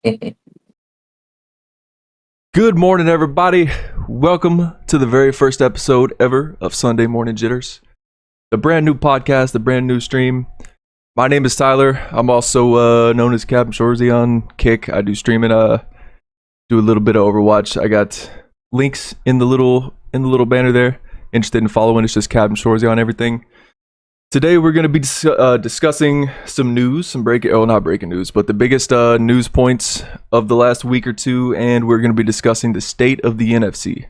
Good morning, everybody. Welcome to the very first episode ever of Sunday Morning Jitters, the brand new podcast, the brand new stream. My name is Tyler. I'm also known as Captain Shorzy on Kick. I do streaming, do a little bit of Overwatch. I got links in the little banner there. Interested in following? It's just Captain Shorzy on everything. Today we're going to be discussing some news, not breaking news, but the biggest news points of the last week or two, and we're going to be discussing the state of the NFC.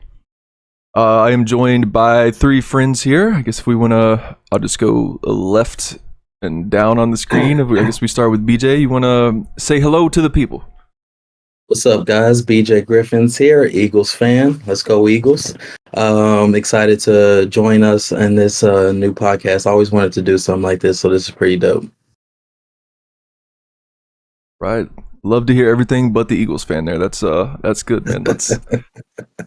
I am joined by three friends here. I guess if we want to, I'll just go left and down on the screen. I guess we start with BJ. You want to say hello to the people? What's up, guys? BJ Griffin's here, Eagles fan. Let's go Eagles. Excited to join us in this new podcast. I always wanted to do something like this, so this is pretty dope. Right. Love to hear everything but the Eagles fan there. That's good, man.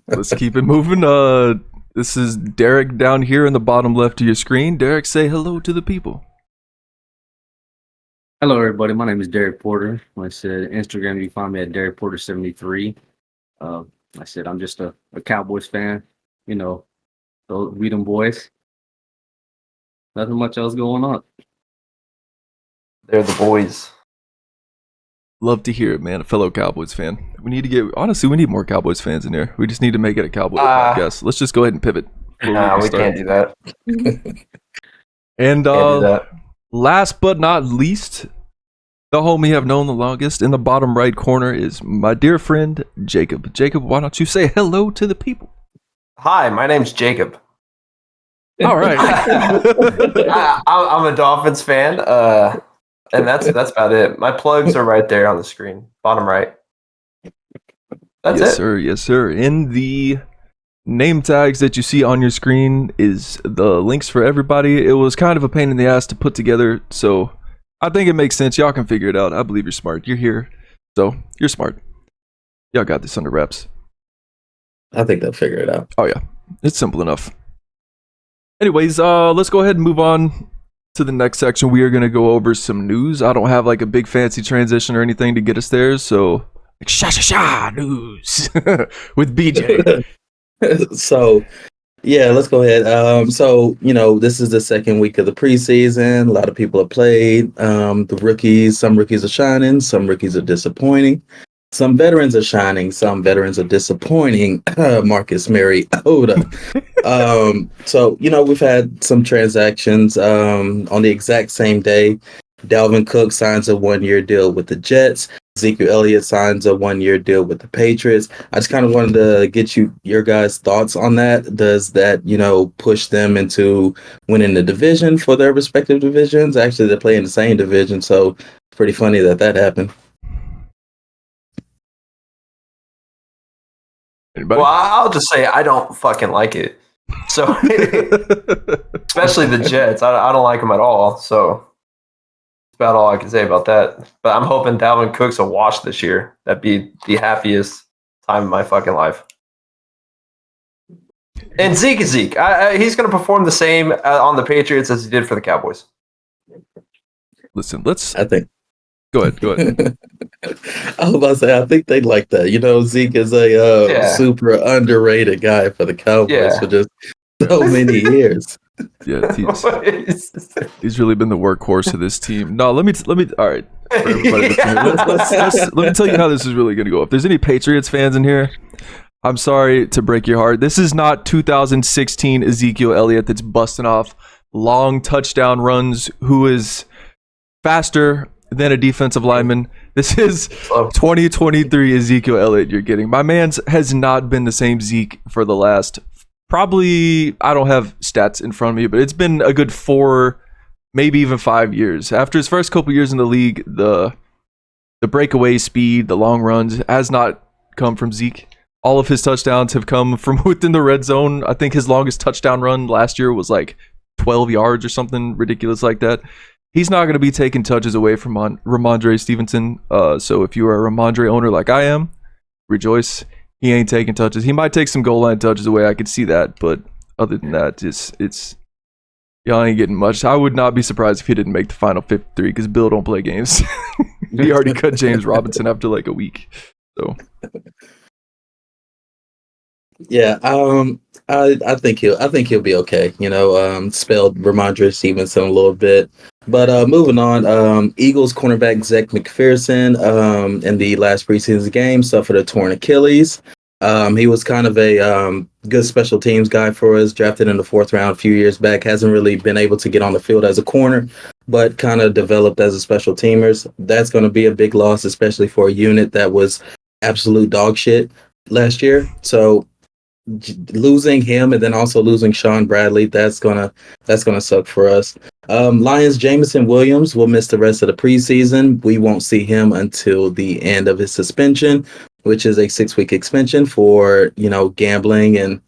Let's keep it moving. This is Derek down here in the bottom left of your screen. Derek, say hello to the people. Hello, everybody. My name is Derek Porter. Like I said, Instagram, you can find me at Derek Porter73. I said I'm just a Cowboys fan. You know, those we them boys. Nothing much else going on. They're the boys. Love to hear it, man. A fellow Cowboys fan. We need more Cowboys fans in here. We just need to make it a Cowboys podcast. Let's just go ahead and pivot. Nah, we can't do that. And Can't do that. last but not least, the homie I've known the longest, in the bottom right corner is my dear friend Jacob. Jacob, why don't you say hello to the people? Hi, my name's Jacob. All right. I'm a Dolphins fan, and that's about it. My plugs are right there on the screen, bottom right. That's Yes, it. sir. Yes, sir. In the name tags that you see on your screen is the links for everybody. It was kind of a pain in the ass to put together, so I think it makes sense. Y'all can figure it out. I believe you're smart. You're here, so you're smart. Y'all got this under wraps. I think they'll figure it out. Oh yeah, it's simple enough. Anyways, let's go ahead and move on to the next section. We are going to go over some news. I don't have like a big fancy transition or anything to get us there, so like sha news with BJ. So, yeah, let's go ahead. So, this is the second week of the preseason. A lot of people have played. The rookies, some rookies are shining, some rookies are disappointing. Some veterans are shining, some veterans are disappointing. Marcus Mariota. So, we've had some transactions on the exact same day. Dalvin Cook signs a 1-year deal with the Jets. Ezekiel Elliott signs a 1-year deal with the Patriots. I just kind of wanted to get your guys' thoughts on that. Does that, push them into winning the division for their respective divisions? Actually, they play in the same division, so it's pretty funny that happened. Anybody? Well, I'll just say I don't fucking like it. So, especially the Jets, I don't like them at all. So, that's about all I can say about that. But I'm hoping Dalvin Cook's a wash this year. That'd be the happiest time of my fucking life. And Zeke is Zeke. He's going to perform the same on the Patriots as he did for the Cowboys. Listen, I think. Go ahead. I was about to say, I think they like that. Zeke is a super underrated guy for the Cowboys for just so many years. Yeah, he's really been the workhorse of this team. No, let me. All right, for everybody that's in here, let me tell you how this is really going to go. If there's any Patriots fans in here, I'm sorry to break your heart. This is not 2016 Ezekiel Elliott that's busting off long touchdown runs, who is faster than a defensive lineman. This is 2023 Ezekiel Elliott you're getting. My man's has not been the same Zeke for the last, probably, I don't have stats in front of me, but it's been a good 4, maybe even 5 years. After his first couple years in the league, the breakaway speed, the long runs has not come from Zeke. All of his touchdowns have come from within the red zone. I think his longest touchdown run last year was like 12 yards or something ridiculous like that. He's not going to be taking touches away from Ramondre Stevenson. So if you are a Ramondre owner like I am, rejoice. He ain't taking touches. He might take some goal line touches away. I could see that. But other than that, it's y'all ain't getting much. I would not be surprised if he didn't make the final 53 because Bill don't play games. He already cut James Robinson after like a week. So Yeah, I think he'll be okay. Spelled Ramondre Stevenson a little bit. But moving on, Eagles cornerback Zach McPherson in the last preseason game suffered a torn Achilles. He was kind of a good special teams guy for us, drafted in the 4th round a few years back. Hasn't really been able to get on the field as a corner, but kind of developed as a special teamers. That's going to be a big loss, especially for a unit that was absolute dog shit last year. So losing him and then also losing Sean Bradley, that's gonna suck for us. Lions Jamison Williams will miss the rest of the preseason. We won't see him until the end of his suspension, which is a 6-week extension for gambling and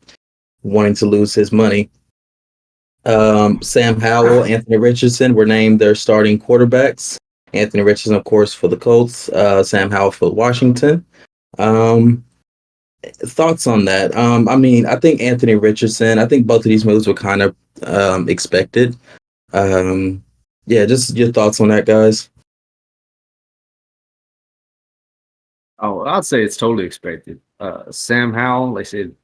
wanting to lose his money. Sam Howell, Anthony Richardson were named their starting quarterbacks. Anthony Richardson, of course, for the Colts. Sam Howell for Washington. Thoughts on that? I think Anthony Richardson. I think both of these moves were kind of expected. Just your thoughts on that, guys. Oh, I'd say it's totally expected. Sam Howell, like I said,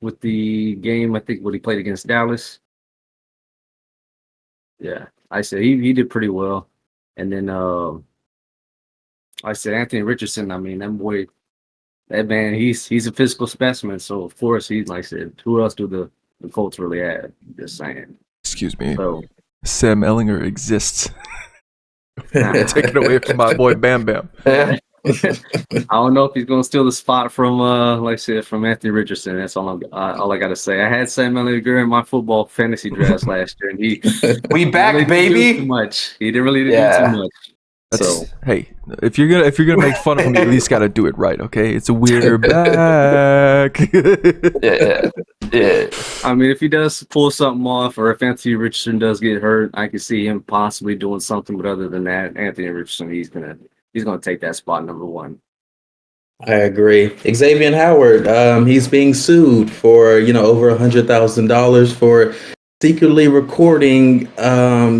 with the game, I think what he played against Dallas. Yeah, I said he did pretty well. And then I said Anthony Richardson. I mean, that man, he's a physical specimen. So of course he's like I said, who else do the Colts really have? Just saying. excuse me, So Sam Ellinger exists. Take it away from my boy Bam Bam. Yeah. I don't know if he's gonna steal the spot from like I said, from Anthony Richardson. That's all I gotta say. I had Sam Ellinger in my football fantasy drafts last year, and he We back, really didn't do baby. too much. He didn't really do Yeah. too much. So Hey, if you're gonna make fun of him, you at least gotta do it right, okay? It's a we're back. Yeah. I mean, if he does pull something off, or if Anthony Richardson does get hurt, I can see him possibly doing something. But other than that, Anthony Richardson, he's gonna take that spot number one. I agree. Xavier Howard, he's being sued for over $100,000 for secretly recording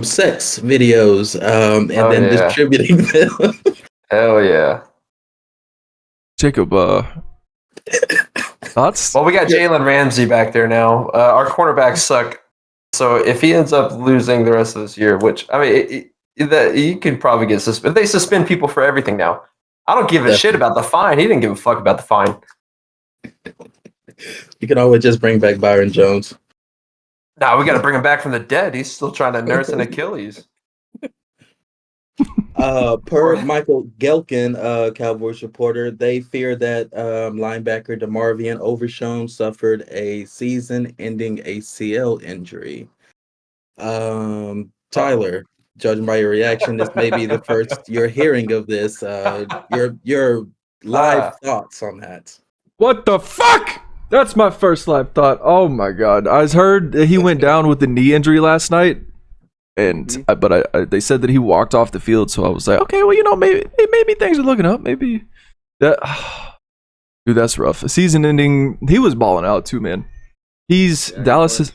sex videos and distributing them. Hell yeah. Jacob, thoughts? Well, we got Jalen Ramsey back there now. Our cornerbacks suck. So if he ends up losing the rest of this year, which I mean, that you can probably get suspended. They suspend people for everything now. I don't give a shit about the fine. He didn't give a fuck about the fine. You can always just bring back Byron Jones. Nah, we got to bring him back from the dead. He's still trying to nurse an Achilles. Per Michael Gelkin, Cowboys reporter, they fear that linebacker DeMarvion Overshown suffered a season-ending ACL injury. Tyler, judging by your reaction, this may be the first you're hearing of this. Your live thoughts on that. What the fuck? That's my first live thought. Oh my god. I heard that he went down with the knee injury last night. And but they said that he walked off the field, so I was like, okay, well, maybe things are looking up. Maybe that dude, that's rough. A season ending. He was balling out too, man. Dallas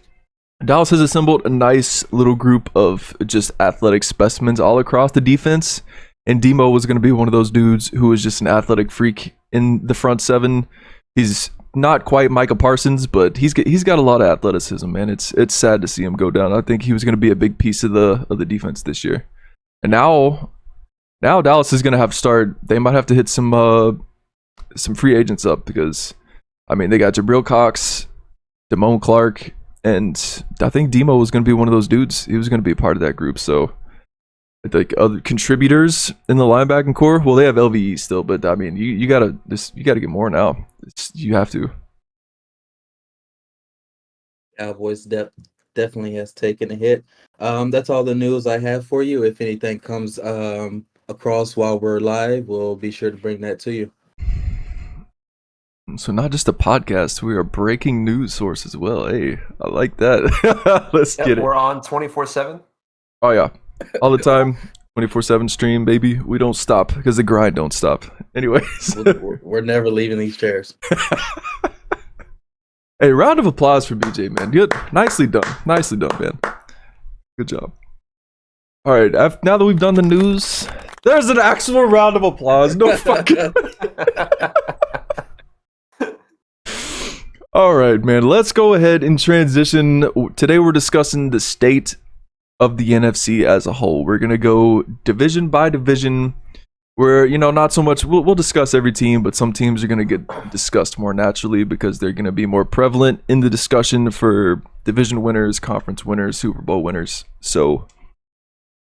has assembled a nice little group of just athletic specimens all across the defense. And Demo was going to be one of those dudes who was just an athletic freak in the front seven. He's not quite Micah Parsons, but he's got a lot of athleticism, man. It's sad to see him go down. I think he was going to be a big piece of the defense this year. And now Dallas is going to have to start. They might have to hit some free agents up because, I mean, they got Jabril Cox, Damone Clark, and I think Demo was going to be one of those dudes. He was going to be a part of that group. So, like other contributors in the linebacking core, well, they have LVE still, but I mean, you gotta get more now. You have to. Cowboys definitely has taken a hit. That's all the news I have for you. If anything comes across while we're live, we'll be sure to bring that to you. So not just a podcast, we are breaking news source as well. Hey, I like that. Let's get it. We're on 24/7. Oh yeah, all the time, 24/7 stream, baby. We don't stop because the grind don't stop. Anyways, we're never leaving these chairs. Hey, round of applause for BJ, man. Good, nicely done, man. Good job. All right, now that we've done the news, There's an actual round of applause. No fucking. All right, man. Let's go ahead and transition. Today we're discussing the state of the NFC as a whole. We're gonna go division by division. Where, not so much. We'll discuss every team, but some teams are gonna get discussed more naturally because they're gonna be more prevalent in the discussion for division winners, conference winners, Super Bowl winners. So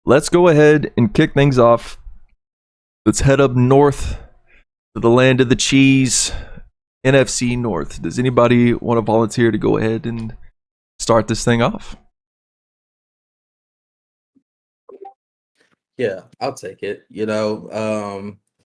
let's go ahead and kick things off. Let's head up north to the land of the cheese, NFC North. Does anybody want to volunteer to go ahead and start this thing off? Yeah, I'll take it.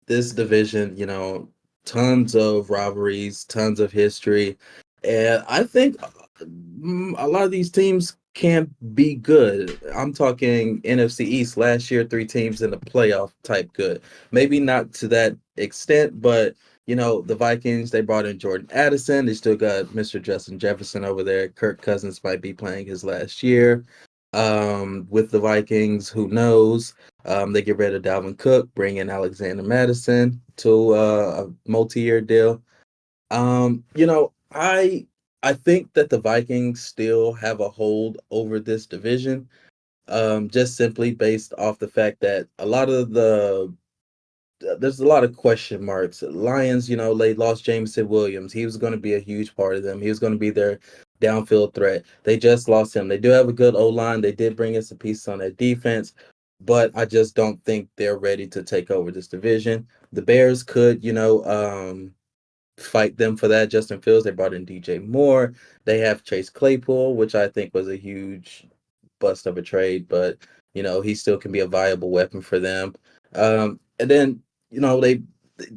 This division, tons of rivalries, tons of history. And I think a lot of these teams can be good. I'm talking NFC East last year, 3 teams in the playoff type good. Maybe not to that extent, but the Vikings, they brought in Jordan Addison. They still got Mr. Justin Jefferson over there. Kirk Cousins might be playing his last year. With the Vikings, who knows? They get rid of Dalvin Cook, bring in Alexander Madison to a multi-year deal. I think that the Vikings still have a hold over this division, just simply based off the fact that there's a lot of question marks. Lions, they lost Jameson Williams. He was going to be a huge part of them. He was going to be their downfield threat. They just lost him. They do have a good O-line. They did bring in some pieces on their defense, but I just don't think they're ready to take over this division. The Bears could, fight them for that. Justin Fields, they brought in DJ Moore. They have Chase Claypool, which I think was a huge bust of a trade, but he still can be a viable weapon for them. And then they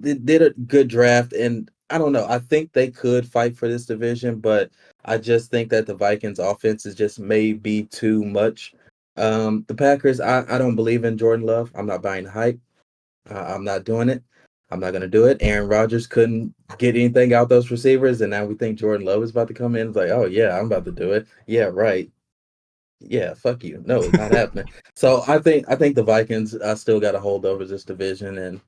did a good draft, and I don't know. I think they could fight for this division, but I just think that the Vikings offense is just maybe too much. The Packers, I don't believe in Jordan Love. I'm not buying hype. I'm not doing it. I'm not going to do it. Aaron Rodgers couldn't get anything out those receivers, and now we think Jordan Love is about to come in. It's like, oh, yeah, I'm about to do it. Yeah, right. Yeah, fuck you. No, it's not happening. So I think the Vikings still got a hold over this division, and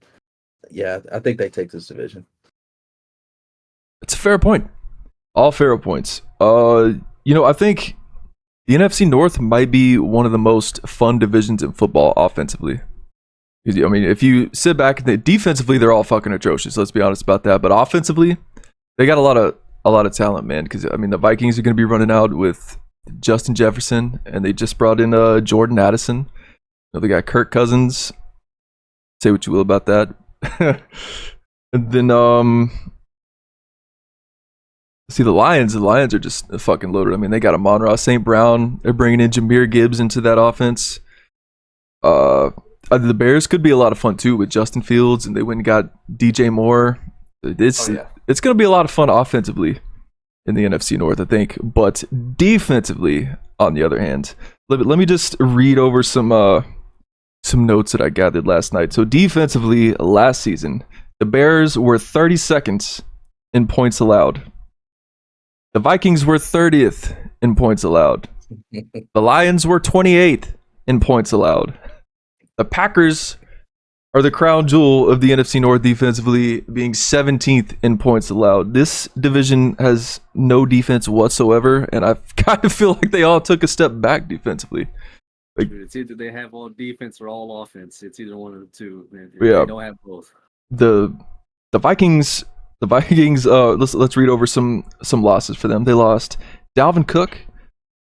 yeah, I think they take this division. It's a fair point. All fair points. I think the NFC North might be one of the most fun divisions in football offensively. I mean, if you sit back, defensively they're all fucking atrocious. Let's be honest about that. But offensively, they got a lot of talent, man. Because I mean, the Vikings are going to be running out with Justin Jefferson, and they just brought in Jordan Addison. They got Kirk Cousins. Say what you will about that. And then see the Lions. The Lions are just fucking loaded. I mean, they got Amon-Ra St. Brown. They're bringing in Jahmyr Gibbs into that offense. The Bears could be a lot of fun too with Justin Fields, and they went and got DJ Moore. It's going to be a lot of fun offensively in the NFC North, I think. But defensively, on the other hand, let me just read over some notes that I gathered last night. So defensively, last season, the Bears were 32nd in points allowed. The Vikings were 30th in points allowed. The Lions were 28th in points allowed. The Packers are the crown jewel of the NFC North defensively, being 17th in points allowed. This division has no defense whatsoever, and I kind of feel like they all took a step back defensively. It's either they have all defense or all offense. It's either one of the two. They don't have both. The Vikings. Let's read over some losses for them. They lost Dalvin Cook.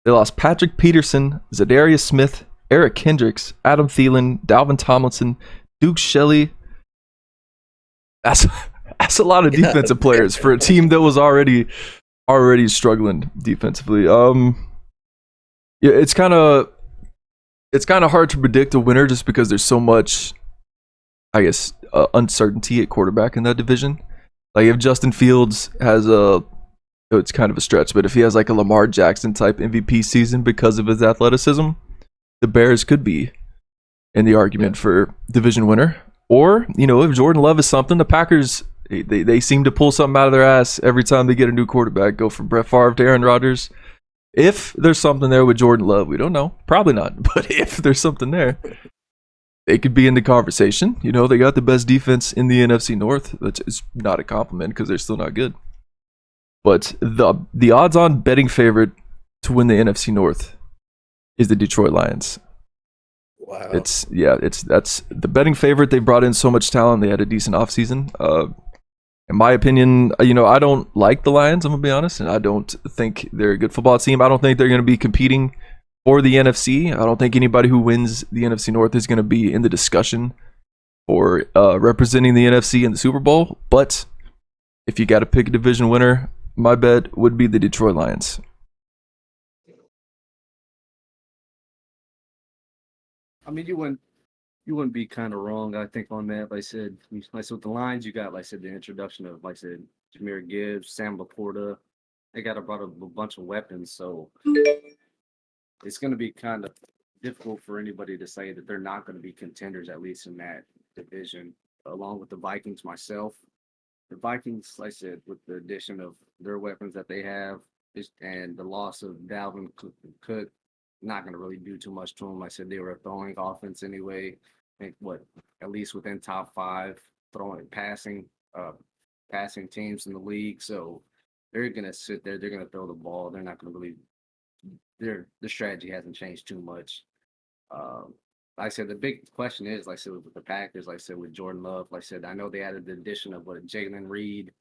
They lost Patrick Peterson, Zadarius Smith, Eric Kendricks, Adam Thielen, Dalvin Tomlinson, Duke Shelley. That's a lot of defensive players for a team that was already struggling defensively. It's kind of hard to predict a winner just because there's so much, I guess, uncertainty at quarterback in that division. Like if Justin Fields has it's kind of a stretch, but if he has like a Lamar Jackson type MVP season because of his athleticism, the Bears could be in the argument for division winner. Or, if Jordan Love is something, the Packers, they seem to pull something out of their ass every time they get a new quarterback, go from Brett Favre to Aaron Rodgers. If there's something there with Jordan Love, we don't know. Probably not. But if there's something there, they could be in the conversation. You know, they got the best defense in the NFC North. That's is not a compliment because they're still not good. But the odds-on betting favorite to win the NFC North is the Detroit Lions. Wow. That's the betting favorite. They brought in so much talent. They had a decent offseason. In my opinion, you know, I don't like the Lions, I'm gonna be honest, and I don't think they're a good football team. I don't think they're gonna be competing for the NFC. I don't think anybody who wins the NFC North is gonna be in the discussion for representing the NFC in the Super Bowl. But if you got to pick a division winner, my bet would be the Detroit Lions. I mean, you wouldn't be kind of wrong, I think, on that. Like I said, with the Lions, you got, like I said, the introduction of, like I said, Jameer Gibbs, Sam Laporta. They brought a bunch of weapons, so it's going to be kind of difficult for anybody to say that they're not going to be contenders, at least in that division, along with the Vikings. Myself, the Vikings, like I said, with the addition of their weapons that they have and the loss of Dalvin Cook, not going to really do too much to them. Like I said, they were a throwing offense anyway. I think at least within top 5 passing teams in the league. So they're going to sit there. They're going to throw the ball. They're not going to really. Their strategy hasn't changed too much. Like I said, the big question is, like I said, with the Packers, like I said, with Jordan Love, like I said, I know they added the addition of Jalen Reed,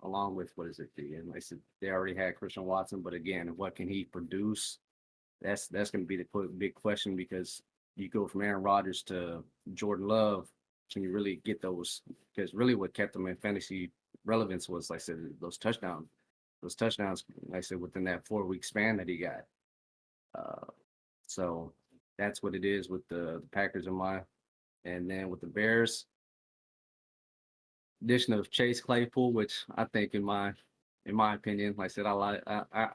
along with and like I said, they already had Christian Watson, but again, what can he produce? That's going to be the big question, because you go from Aaron Rodgers to Jordan Love, can you really get those? Because really, what kept them in fantasy relevance was, like I said, those touchdowns. Those touchdowns, like I said, within that 4-week span that he got. So that's what it is with the Packers and then with the Bears, addition of Chase Claypool, which I think, in my opinion, like I said, I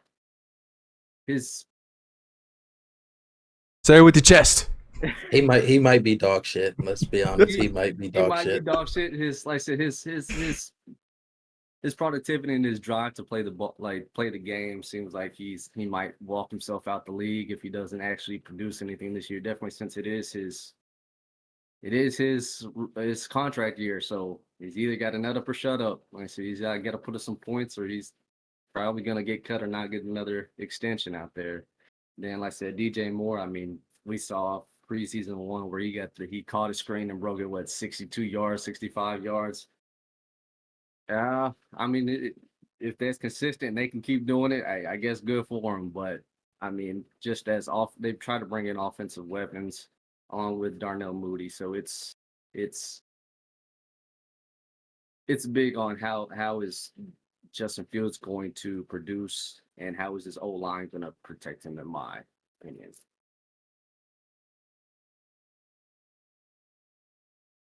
his. Say it with your chest. He might be dog shit. Let's be honest. He might be dog shit. He might be dog shit. Like I said, his productivity and his drive to play the ball, play the game, seems like he might walk himself out the league if he doesn't actually produce anything this year. Definitely, since it is his contract year, so he's either got to nut up or shut up. Like I said, he's got to put up some points, or he's probably gonna get cut or not get another extension out there. Then, like I said, DJ Moore. I mean, we saw preseason 1 where he caught a screen and broke it 62 yards, 65 yards. I mean, if that's consistent, they can keep doing it. I guess good for them. But I mean, just they've tried to bring in offensive weapons along with Darnell Mooney, so it's big on how is Justin Fields going to produce, and how is his O-line going to protect him, in my opinion.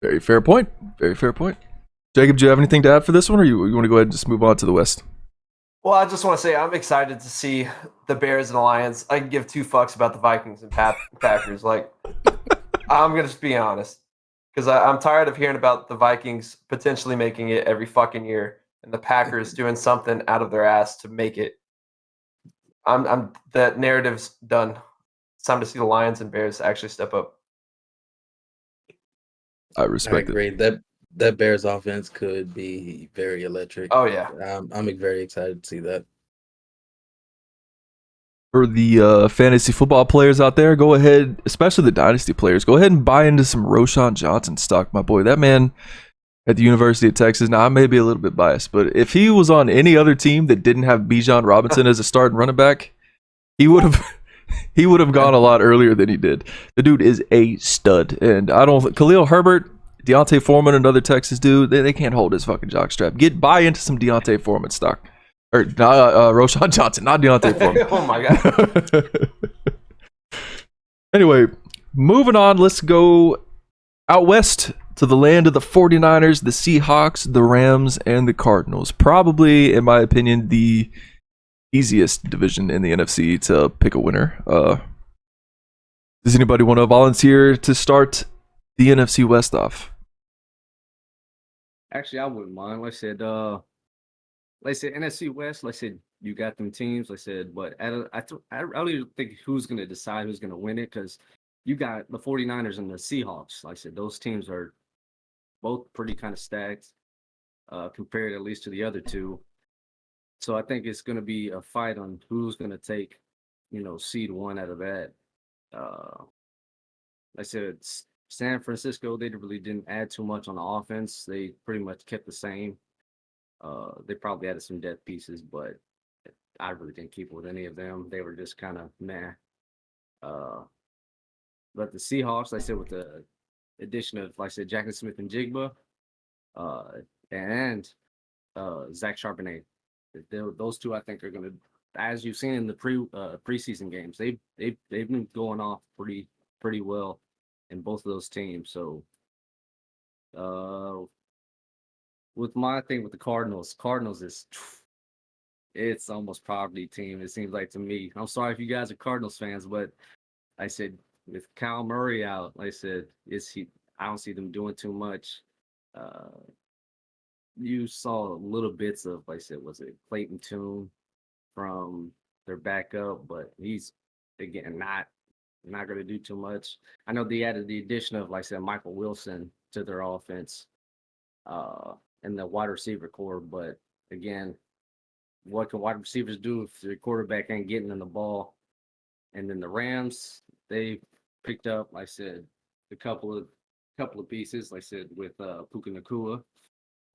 Very fair point. Very fair point. Jacob, do you have anything to add for this one, or you want to go ahead and just move on to the West? Well, I just want to say I'm excited to see the Bears and the Lions. I can give 2 fucks about the Vikings and Packers. Like, I'm going to just be honest, because I'm tired of hearing about the Vikings potentially making it every fucking year and the Packers doing something out of their ass to make it. That narrative's done. It's time to see the Lions and Bears actually step up. I respect I agree. That Bears offense could be very electric. Oh, yeah. I'm very excited to see that. For the fantasy football players out there, go ahead, especially the dynasty players, go ahead and buy into some Roschon Johnson stock, my boy. That man at the University of Texas, now I may be a little bit biased, but if he was on any other team that didn't have Bijan Robinson as a starting running back, he would have gone a lot earlier than he did. The dude is a stud, and Khalil Herbert, Deontay Foreman, another Texas dude, they can't hold his fucking jockstrap. Buy into some Deontay Foreman stock. Or Roschon Johnson, not Deontay Foreman. Oh my god. Anyway, moving on, let's go out west to the land of the 49ers, the Seahawks, the Rams, and the Cardinals. Probably, in my opinion, the easiest division in the NFC to pick a winner. Does anybody want to volunteer to start the NFC West off? Actually, I wouldn't mind. Like I said, NFC West. Like I said, you got them teams. Like I said, but I really think who's going to decide who's going to win it, because you got the 49ers and the Seahawks. Like I said, those teams are both pretty kind of stacked compared at least to the other two. So I think it's going to be a fight on who's going to take, seed one out of that. Like I said, San Francisco, they really didn't add too much on the offense. They pretty much kept the same. They probably added some depth pieces, but I really didn't keep with any of them. They were just kind of meh. But the Seahawks, like I said, with the addition of, like I said, Jackson Smith and Jigba, and Zach Charbonnet, those two I think are going to, as you've seen in the preseason games, they've been going off pretty well in both of those teams. So, with my thing with the Cardinals is it's almost poverty team. It seems like to me. I'm sorry if you guys are Cardinals fans, but I said with Kyle Murray out, like I said, I don't see them doing too much. You saw little bits of, like I said, was it Clayton Tune from their backup, but he's again not going to do too much. I know they added the addition of, like I said, Michael Wilson to their offense and the wide receiver core, but again, what can wide receivers do if the quarterback ain't getting in the ball? And then the Rams, they picked up, like I said, a couple of pieces, like I said, with Puka Nacua,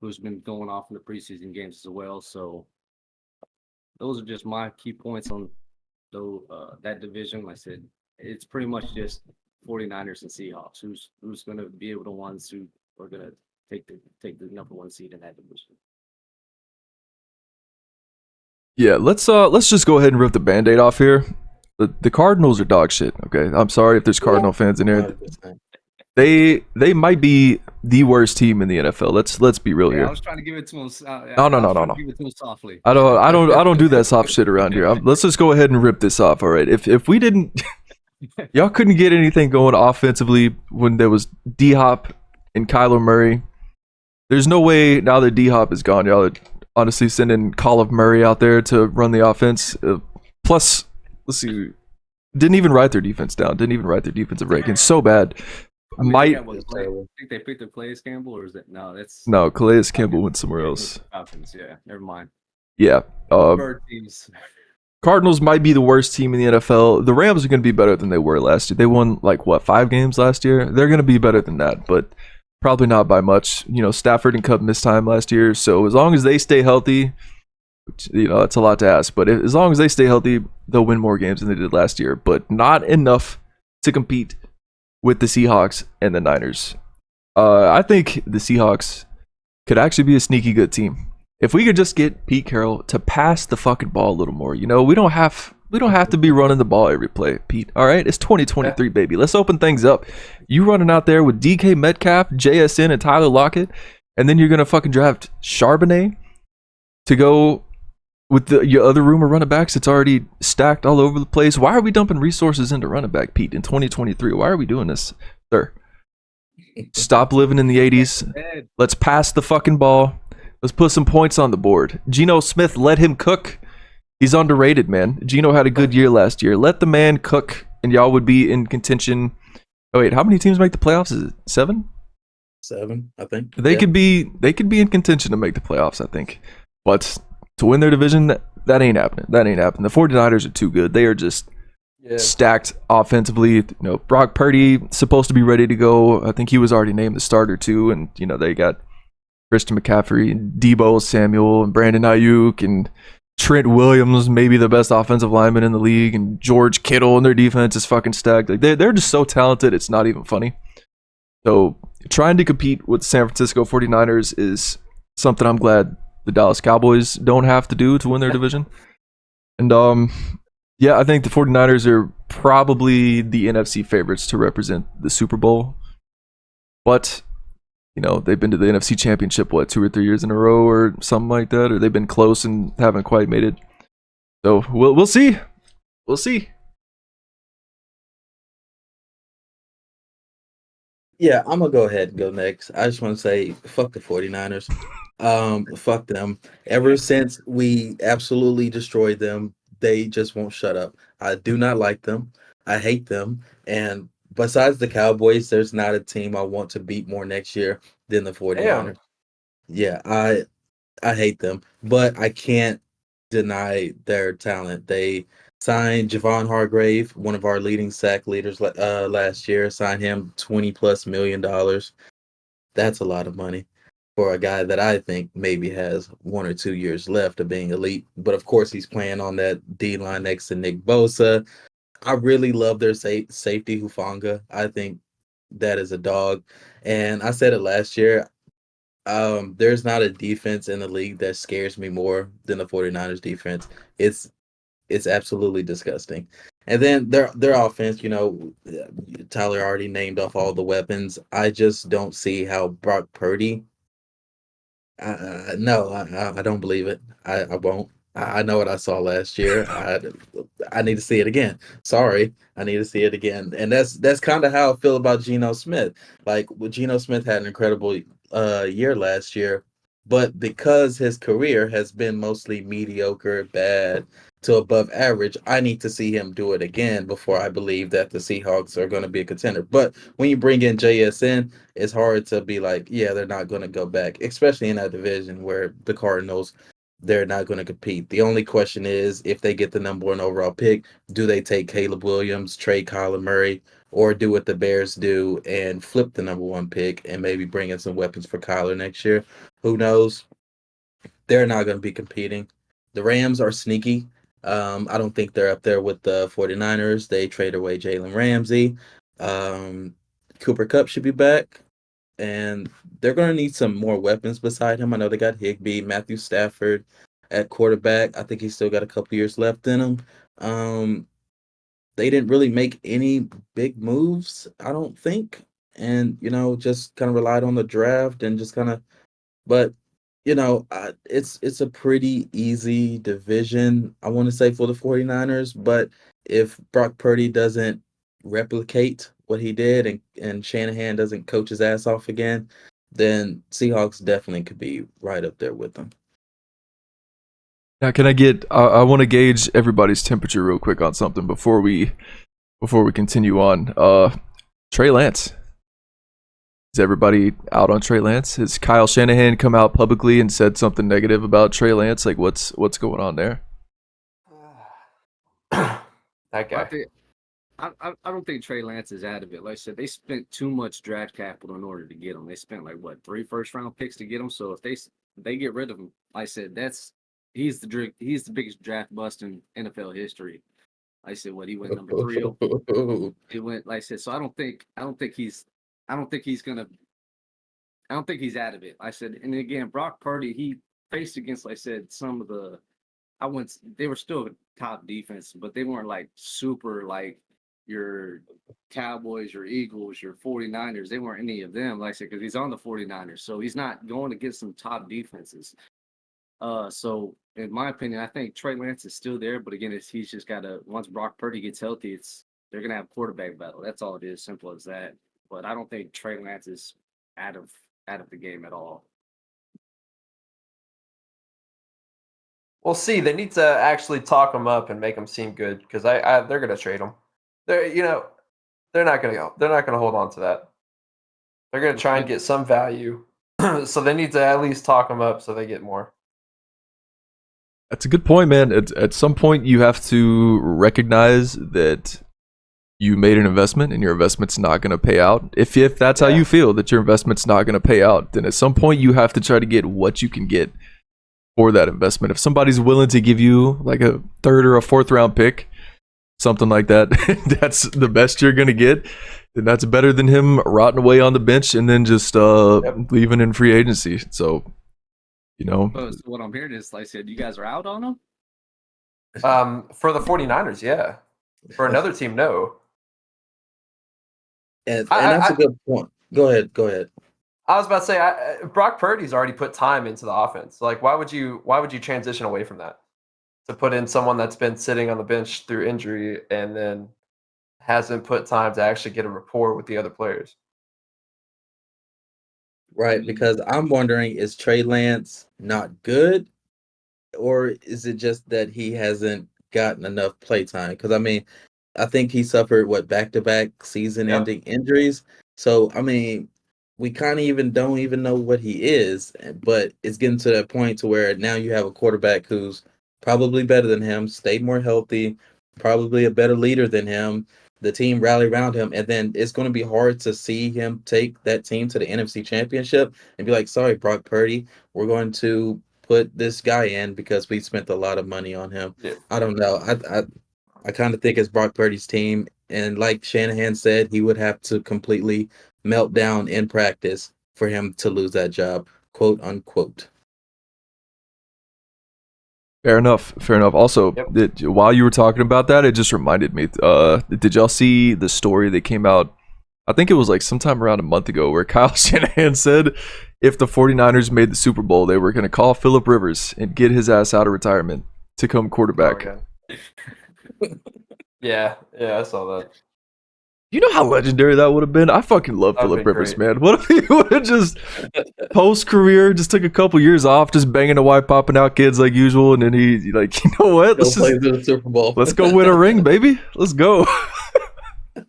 who's been going off in the preseason games as well. So those are just my key points on that division. Like I said, it's pretty much just 49ers and Seahawks. Who's going to be able to ones who are going to take the number one seed in that division. Yeah, let's just go ahead and rip the Band-Aid off here. The Cardinals are dog shit. Okay, I'm sorry if there's Cardinal fans in here. 100%. They might be the worst team in the NFL. Let's be real here. I was trying to give it to him. No. Give it to him softly. I don't do that soft shit around here. Let's just go ahead and rip this off. All right. If we didn't, y'all couldn't get anything going offensively when there was D-Hop and Kyler Murray. There's no way now that D-Hop is gone, y'all are honestly sending Call of Murray out there to run the offense. Plus, let's see, didn't even write their defense down. Didn't even write their defensive rankings. So bad. I think they picked up Calais Campbell, or is that no? Calais Campbell went somewhere else. Falcons, yeah, never mind. Yeah. Bird teams. Cardinals might be the worst team in the NFL. The Rams are going to be better than they were last year. They won 5 games last year. They're going to be better than that, but probably not by much. Stafford and Cup missed time last year, so as long as they stay healthy, that's a lot to ask. But as long as they stay healthy, they'll win more games than they did last year, but not enough to compete with the Seahawks and the Niners. I think the Seahawks could actually be a sneaky good team. If we could just get Pete Carroll to pass the fucking ball a little more, we don't have to be running the ball every play, Pete. All right, it's 2023, baby. Let's open things up. You running out there with DK Metcalf, JSN, and Tyler Lockett, and then you're gonna fucking draft Charbonnet to go with your other room of running backs. It's already stacked all over the place. Why are we dumping resources into running back, Pete, in 2023? Why are we doing this, sir? Stop living in the 80s. Let's pass the fucking ball. Let's put some points on the board. Geno Smith, let him cook. He's underrated, man. Geno had a good year last year. Let the man cook, and y'all would be in contention. Oh wait, how many teams make the playoffs? Is it 7? 7, I think. They could be in contention to make the playoffs, I think. But to win their division, that ain't happening. The 49ers are too good. They are just stacked offensively. Brock Purdy supposed to be ready to go. I think he was already named the starter too. And they got Christian McCaffrey, and Debo Samuel, and Brandon Ayuk, and Trent Williams, maybe the best offensive lineman in the league, and George Kittle, and their defense is fucking stacked. They're just so talented, it's not even funny. So trying to compete with the San Francisco 49ers is something I'm glad the Dallas Cowboys don't have to do to win their division. And I think the 49ers are probably the NFC favorites to represent the Super Bowl. But they've been to the NFC Championship 2 or 3 years in a row or something like that, or they've been close and haven't quite made it. So we'll see. We'll see. Yeah, I'm gonna go ahead and go next. I just want to say, fuck the 49ers. Fuck them. Ever since we absolutely destroyed them, they just won't shut up. I do not like them. I hate them. And besides the Cowboys, there's not a team I want to beat more next year than the 49ers. Damn. Yeah, I hate them, but I can't deny their talent. They signed Javon Hargrave, one of our leading sack leaders last year, signed him $20+ million. That's a lot of money for a guy that I think maybe has 1 or 2 years left of being elite. But of course, he's playing on that D line next to Nick Bosa. I really love their safety, Hufanga. I think that is a dog. And I said it last year. There's not a defense in the league that scares me more than the 49ers defense. It's absolutely disgusting. And then their offense, Tyler already named off all the weapons. I just don't see how Brock Purdy. No, I don't believe it. I won't. I know what I saw last year. I need to see it again. Sorry, I need to see it again. And that's kind of how I feel about Geno Smith. Like, Geno Smith had an incredible year last year, but because his career has been mostly mediocre, bad to above average, I need to see him do it again before I believe that the Seahawks are going to be a contender. But when you bring in JSN, it's hard to be like, yeah, they're not going to go back, especially in that division where the Cardinals, they're not going to compete. The only question is, if they get the number 1 overall pick, do they take Caleb Williams, trade Kyler Murray, or do what the Bears do and flip the number 1 pick and maybe bring in some weapons for Kyler next year? Who knows? They're not going to be competing. The Rams are sneaky. I don't think they're up there with the 49ers. They trade away Jalen Ramsey. Cooper Kupp should be back. And they're going to need some more weapons beside him. I know they got Higbee, Matthew Stafford at quarterback. I think he's still got a couple years left in him. They didn't really make any big moves, I don't think. And, just kind of relied on the draft and just kind of, but it's a pretty easy division, I want to say, for the 49ers. But if Brock Purdy doesn't replicate what he did and Shanahan doesn't coach his ass off again, then Seahawks definitely could be right up there with them. Now, can I want to gauge everybody's temperature real quick on something before we continue on. Trey Lance. Is everybody out on Trey Lance? Has Kyle Shanahan come out publicly and said something negative about Trey Lance? Like, what's going on there? That guy. I don't think Trey Lance is out of it. Like I said, they spent too much draft capital in order to get him. They spent 3 first-round picks to get him. So if they get rid of him, like I said, he's the biggest draft bust in NFL history. Like I said, he went number 3. He went, like I said, so I don't think he's out of it. I said, and again, Brock Purdy, he faced against, like I said, some of the, they were still top defense, but they weren't super your Cowboys, your Eagles, your 49ers. They weren't any of them, like I said, because he's on the 49ers. So he's not going against some top defenses. So in my opinion, I think Trey Lance is still there, but again, he's just got to, once Brock Purdy gets healthy, they're going to have quarterback battle. That's all it is, simple as that. But I don't think Trey Lance is out of the game at all. We'll see. They need to actually talk him up and make him seem good, because they're going to trade him. They're not going to hold on to that. They're going to try and get some value. So they need to at least talk him up so they get more. That's a good point, man. At some point, you have to recognize that you made an investment and your investment's not going to pay out. If that's how you feel, that your investment's not going to pay out, then at some point you have to try to get what you can get for that investment. If somebody's willing to give you a 3rd or a 4th round pick, something like that, that's the best you're going to get, then that's better than him rotting away on the bench and then just leaving in free agency. So, So what I'm hearing is, like I said, you guys are out on him? For the 49ers, yeah. For another team, no. And that's a good point. Go ahead. I was about to say, Brock Purdy's already put time into the offense. Why would you transition away from that to put in someone that's been sitting on the bench through injury and then hasn't put time to actually get a rapport with the other players? Right, because I'm wondering, is Trey Lance not good, or is it just that he hasn't gotten enough play time? Because I think he suffered back-to-back season-ending injuries. So I mean, we kind of even don't even know what he is, but it's getting to that point to where now you have a quarterback who's probably better than him, stayed more healthy, probably a better leader than him. The team rally around him, and then it's going to be hard to see him take that team to the NFC Championship and be like, "Sorry, Brock Purdy, we're going to put this guy in because we spent a lot of money on him." Yeah. I don't know. I kind of think it's Brock Purdy's team, and like Shanahan said, he would have to completely melt down in practice for him to lose that job, quote unquote. Fair enough. Also, Yep. while you were talking about that, it just reminded me. Did y'all see the story that came out? I think it was like sometime around a month ago where Kyle Shanahan said if the 49ers made the Super Bowl, they were going to call Phillip Rivers and get his ass out of retirement to come quarterback. Oh, yeah, I saw that. You know how legendary that would have been? I fucking love That'd Phillip be Rivers, great. man. What if he would have just post-career, just took a couple years off, just banging the wife, popping out kids like usual, and then he like, you know what? Go play the Super Bowl. Let's go win a ring, baby. Let's go. That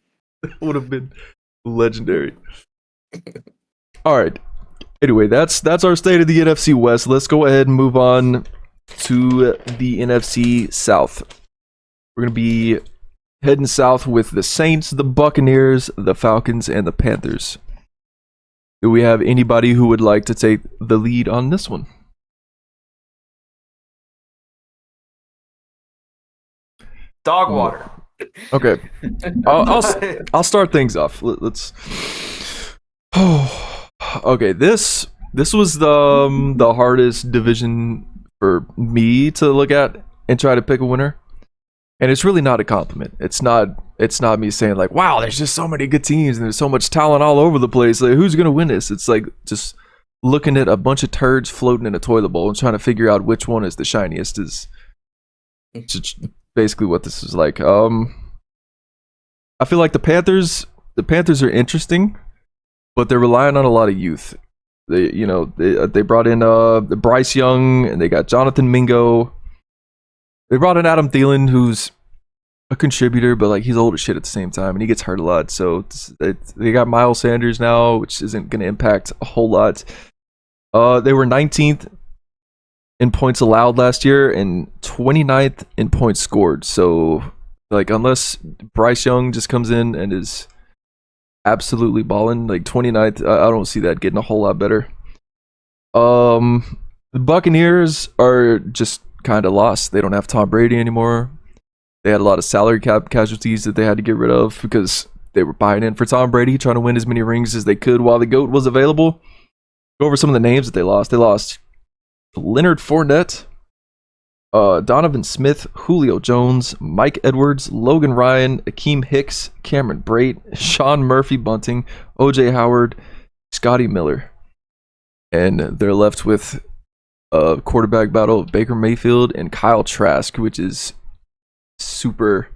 would have been legendary. All right. Anyway, that's our state of the NFC West. Let's go ahead and move on to the NFC South. We're going to be heading south with the Saints, the Buccaneers, the Falcons, and the Panthers. Do we have anybody who would like to take the lead on this one? Dog water. Okay. I'll start things off. Let's. Okay, this was the hardest division for me to look at and try to pick a winner. And it's really not a compliment. It's not me saying like, wow, there's just so many good teams and there's so much talent all over the place. Like, who's gonna win this? It's like just looking at a bunch of turds floating in a toilet bowl and trying to figure out which one is the shiniest is basically what this is like. I feel like the Panthers are interesting, but they're relying on a lot of youth. They brought in Bryce Young and they got Jonathan Mingo. They brought in Adam Thielen, who's a contributor, but like he's old as shit at the same time, and he gets hurt a lot. So they got Miles Sanders now, which isn't going to impact a whole lot. They were 19th in points allowed last year and 29th in points scored. So like unless Bryce Young just comes in and is absolutely balling, like 29th, I don't see that getting a whole lot better. The Buccaneers are just kind of lost. They don't have Tom Brady anymore. They had a lot of salary cap casualties that they had to get rid of because they were buying in for Tom Brady, trying to win as many rings as they could while the GOAT was available. Go over some of the names that they lost. They lost Leonard Fournette, Donovan Smith, Julio Jones, Mike Edwards, Logan Ryan, Akeem Hicks, Cameron Brate, Sean Murphy Bunting, OJ Howard, Scotty Miller. And they're left with a quarterback battle of Baker Mayfield and Kyle Trask, which is super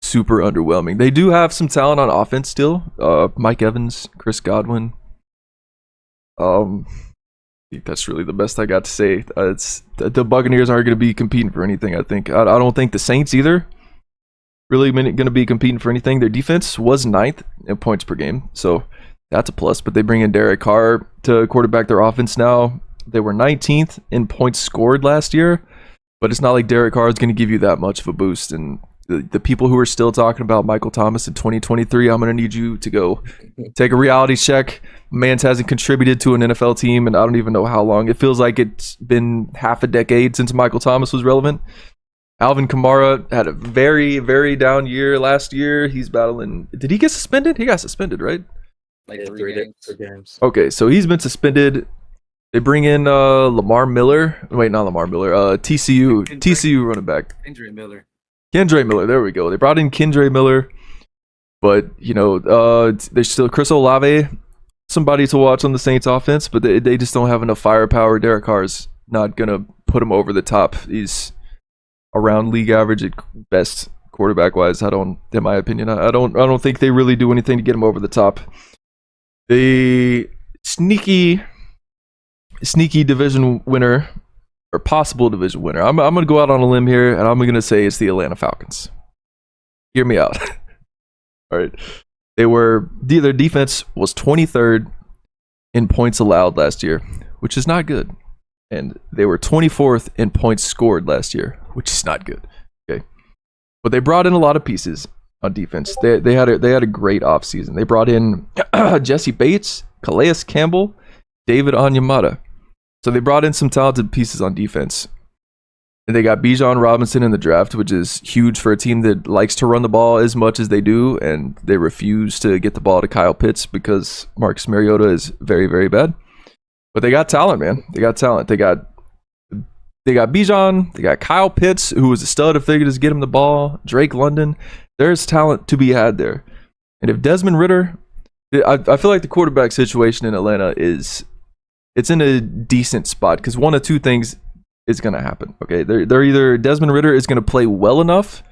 underwhelming. They do have some talent on offense still. Mike Evans, Chris Godwin. I think that's really the best I got to say. It's the Buccaneers aren't going to be competing for anything. I think I don't think the Saints either really going to be competing for anything. Their defense was 9th in points per game, so that's a plus. But they bring in Derek Carr to quarterback their offense now. They were 19th in points scored last year, but it's not like Derek Carr is going to give you that much of a boost. And the people who are still talking about Michael Thomas in 2023, I'm going to need you to go take a reality check. Mans hasn't contributed to an NFL team, and I don't even know how long. It feels like it's been half a decade since Michael Thomas was relevant. Alvin Kamara had a very, very down year last year. He's battling. Did he get suspended? He got suspended, right? Like Yeah, 3 games. Okay, so he's been suspended. They bring in Lamar Miller. Wait, not Lamar Miller. TCU running back. Injury Miller. Kendre Miller. There we go. They brought in Kendre Miller. But, there's still Chris Olave, somebody to watch on the Saints offense, but they just don't have enough firepower. Derek Carr's not going to put him over the top. He's around league average at best quarterback-wise. In my opinion, I don't think they really do anything to get him over the top. The sneaky division winner or possible division winner. I'm going to go out on a limb here, and I'm going to say it's the Atlanta Falcons. Hear me out. All right. Their defense was 23rd in points allowed last year, which is not good. And they were 24th in points scored last year, which is not good. Okay. But they brought in a lot of pieces on defense. They had a great offseason. They brought in Jesse Bates, Calais Campbell, David Onyemata. So they brought in some talented pieces on defense. And they got Bijan Robinson in the draft, which is huge for a team that likes to run the ball as much as they do, and they refuse to get the ball to Kyle Pitts because Marcus Mariota is very, very bad. But they got talent, man. They got talent. They got Bijan. They got Kyle Pitts, who was a stud if they could just get him the ball. Drake London. There's talent to be had there. And if Desmond Ridder, I feel like the quarterback situation in Atlanta it's in a decent spot because one of two things is going to happen. Okay, they're either Desmond Ridder is going to play well enough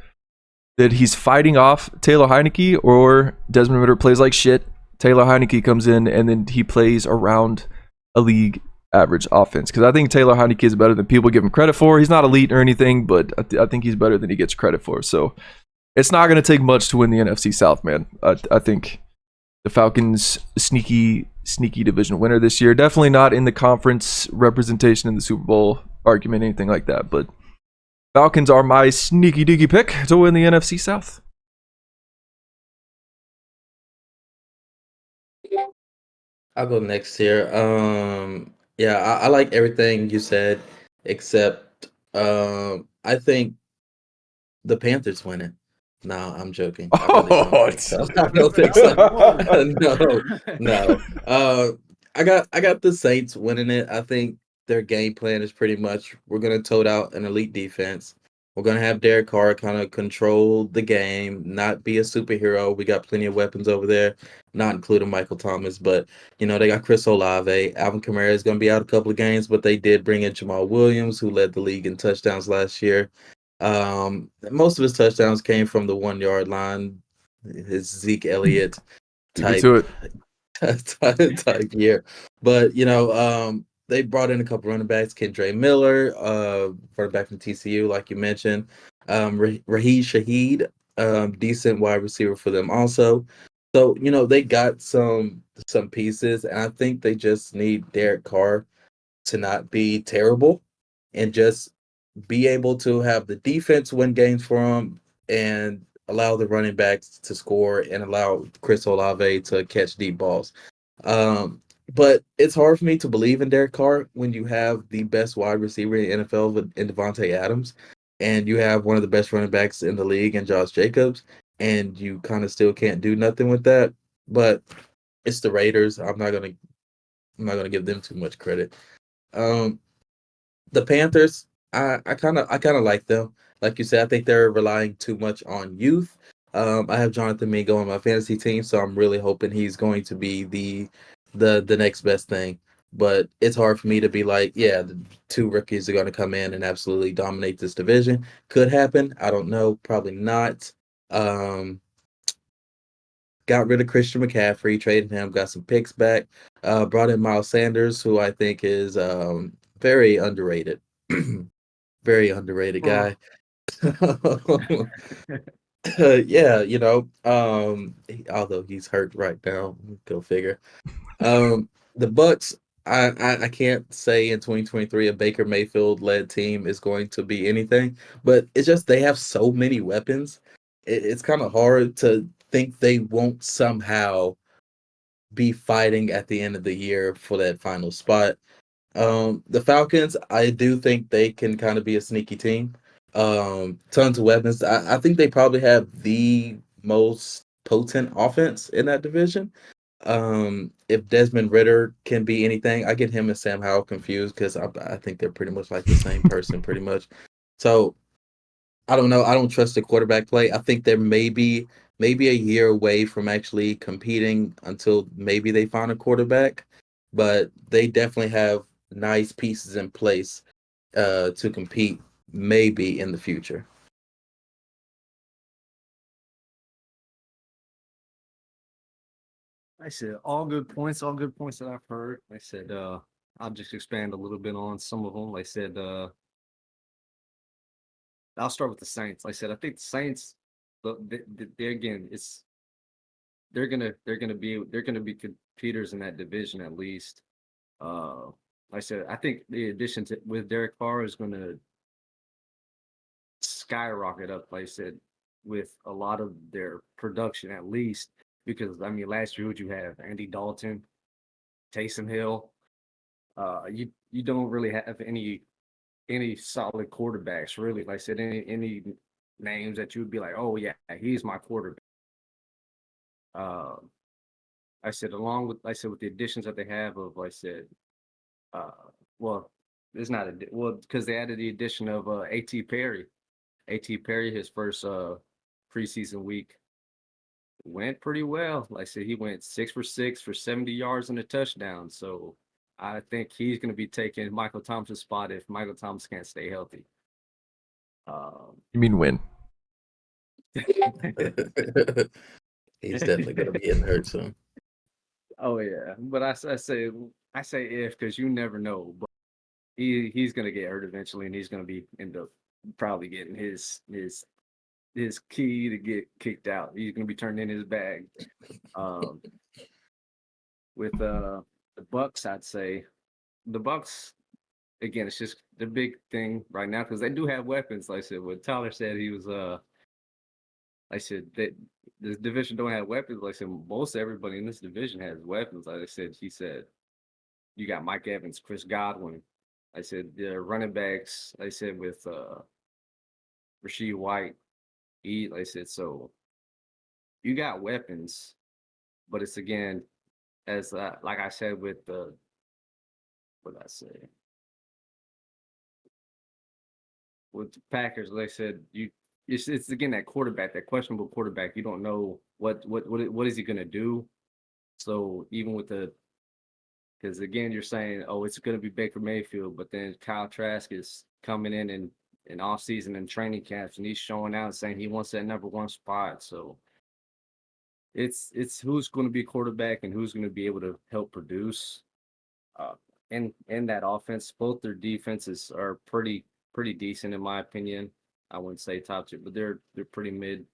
that he's fighting off Taylor Heineke, or Desmond Ridder plays like shit. Taylor Heineke comes in and then he plays around a league average offense, because I think Taylor Heineke is better than people give him credit for. He's not elite or anything, but I think he's better than he gets credit for. So it's not going to take much to win the NFC South, man. I think the Falcons sneaky division winner this year. Definitely not in the conference representation in the Super Bowl argument, anything like that, but Falcons are my sneaky deaky pick to win the NFC South. I'll go next here. Yeah, I like everything you said, except I think the Panthers win it. No, I'm joking. I really don't think so. I don't think so. No. I got the Saints winning it. I think their game plan is pretty much we're gonna tote out an elite defense. We're gonna have Derek Carr kind of control the game, not be a superhero. We got plenty of weapons over there, not including Michael Thomas, but they got Chris Olave. Alvin Kamara is gonna be out a couple of games, but they did bring in Jamal Williams, who led the league in touchdowns last year. Most of his touchdowns came from the 1 yard line. His Zeke Elliott type type year, but they brought in a couple running backs, Kendre Miller, running back from TCU, like you mentioned, Raheed Shaheed, decent wide receiver for them also. So they got some pieces, and I think they just need Derek Carr to not be terrible and just be able to have the defense win games for him and allow the running backs to score and allow Chris Olave to catch deep balls. But it's hard for me to believe in Derek Carr when you have the best wide receiver in the NFL in Devontae Adams, and you have one of the best running backs in the league in Josh Jacobs, and you kind of still can't do nothing with that. But it's the Raiders. I'm not gonna give them too much credit. The Panthers, I kind of like them. Like you said, I think they're relying too much on youth. I have Jonathan Mingo on my fantasy team, so I'm really hoping he's going to be the next best thing. But it's hard for me to be like, yeah, the two rookies are going to come in and absolutely dominate this division. Could happen. I don't know. Probably not. Got rid of Christian McCaffrey, traded him, got some picks back. Brought in Miles Sanders, who I think is very underrated. Very underrated guy. Yeah, although he's hurt right now, go figure. The Bucks, I can't say in 2023 a Baker Mayfield led team is going to be anything, but it's just they have so many weapons. It's kind of hard to think they won't somehow be fighting at the end of the year for that final spot. The Falcons, I do think they can kind of be a sneaky team. Tons of weapons. I think they probably have the most potent offense in that division. If Desmond Ridder can be anything, I get him and Sam Howell confused because I think they're pretty much like the same person, pretty much. So I don't know. I don't trust the quarterback play. I think they're maybe a year away from actually competing until maybe they find a quarterback, but they definitely have nice pieces in place to compete maybe in the future. I said all good points that I've heard. I said I'll just expand a little bit on some of them. I said I'll start with the Saints. Like I said, I think the Saints, again, they're gonna be competitors in that division at least. Like I said, I think the addition with Derek Carr is gonna skyrocket up. Like I said, with a lot of their production at least, because I mean, last year what you have Andy Dalton, Taysom Hill. You don't really have any solid quarterbacks really. Like I said, any names that you would be like, oh yeah, he's my quarterback. Uh, I said along with with the additions that they have of uh, well, it's not because they added the addition of A.T. Perry. A.T. Perry, his first preseason week went pretty well. Like I said, he went 6 for 6 for 70 yards and a touchdown. So I think he's going to be taking Michael Thomas's spot if Michael Thomas can't stay healthy. You mean win? He's definitely going to be getting hurt soon. Oh yeah, but I say if because you never know. But he's going to get hurt eventually, and he's going to end up probably getting his key to get kicked out. He's going to be turned in his bag. With the Bucks, I'd say the Bucks again. It's just the big thing right now because they do have weapons. Like I said, what Tyler said, he was I said that this division don't have weapons. Like I said, most everybody in this division has weapons. Like I said, he said you got Mike Evans, Chris Godwin. I said the running backs. I said with Rasheed White, like I said, so you got weapons, but it's again as like I said with the what did I say with the Packers. Like I said, it's again that quarterback, that questionable quarterback. You don't know what is he gonna do. So even with because again you're saying, oh, it's gonna be Baker Mayfield, but then Kyle Trask is coming in off season and training camps, and he's showing out and saying he wants that number one spot. So it's who's going to be quarterback and who's going to be able to help produce. In that offense, both their defenses are pretty decent in my opinion. I wouldn't say top tier, but they're pretty mid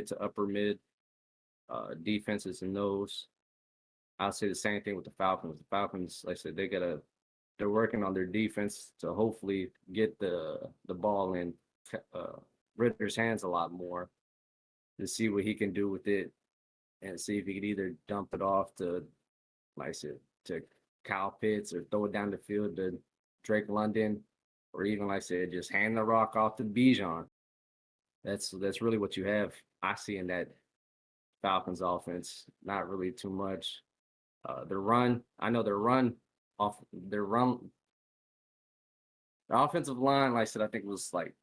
to upper mid defenses in those. I'll say the same thing with the Falcons. The Falcons, like I said, they're working on their defense to hopefully get the ball in Ritter's hands a lot more to see what he can do with it and see if he could either dump it off to, like I said, to Kyle Pitts or throw it down the field to Drake London, or even, like I said, just hand the rock off to Bijan. That's really what you have. I see in that Falcons offense, not really too much. The offensive line, like I said, I think was like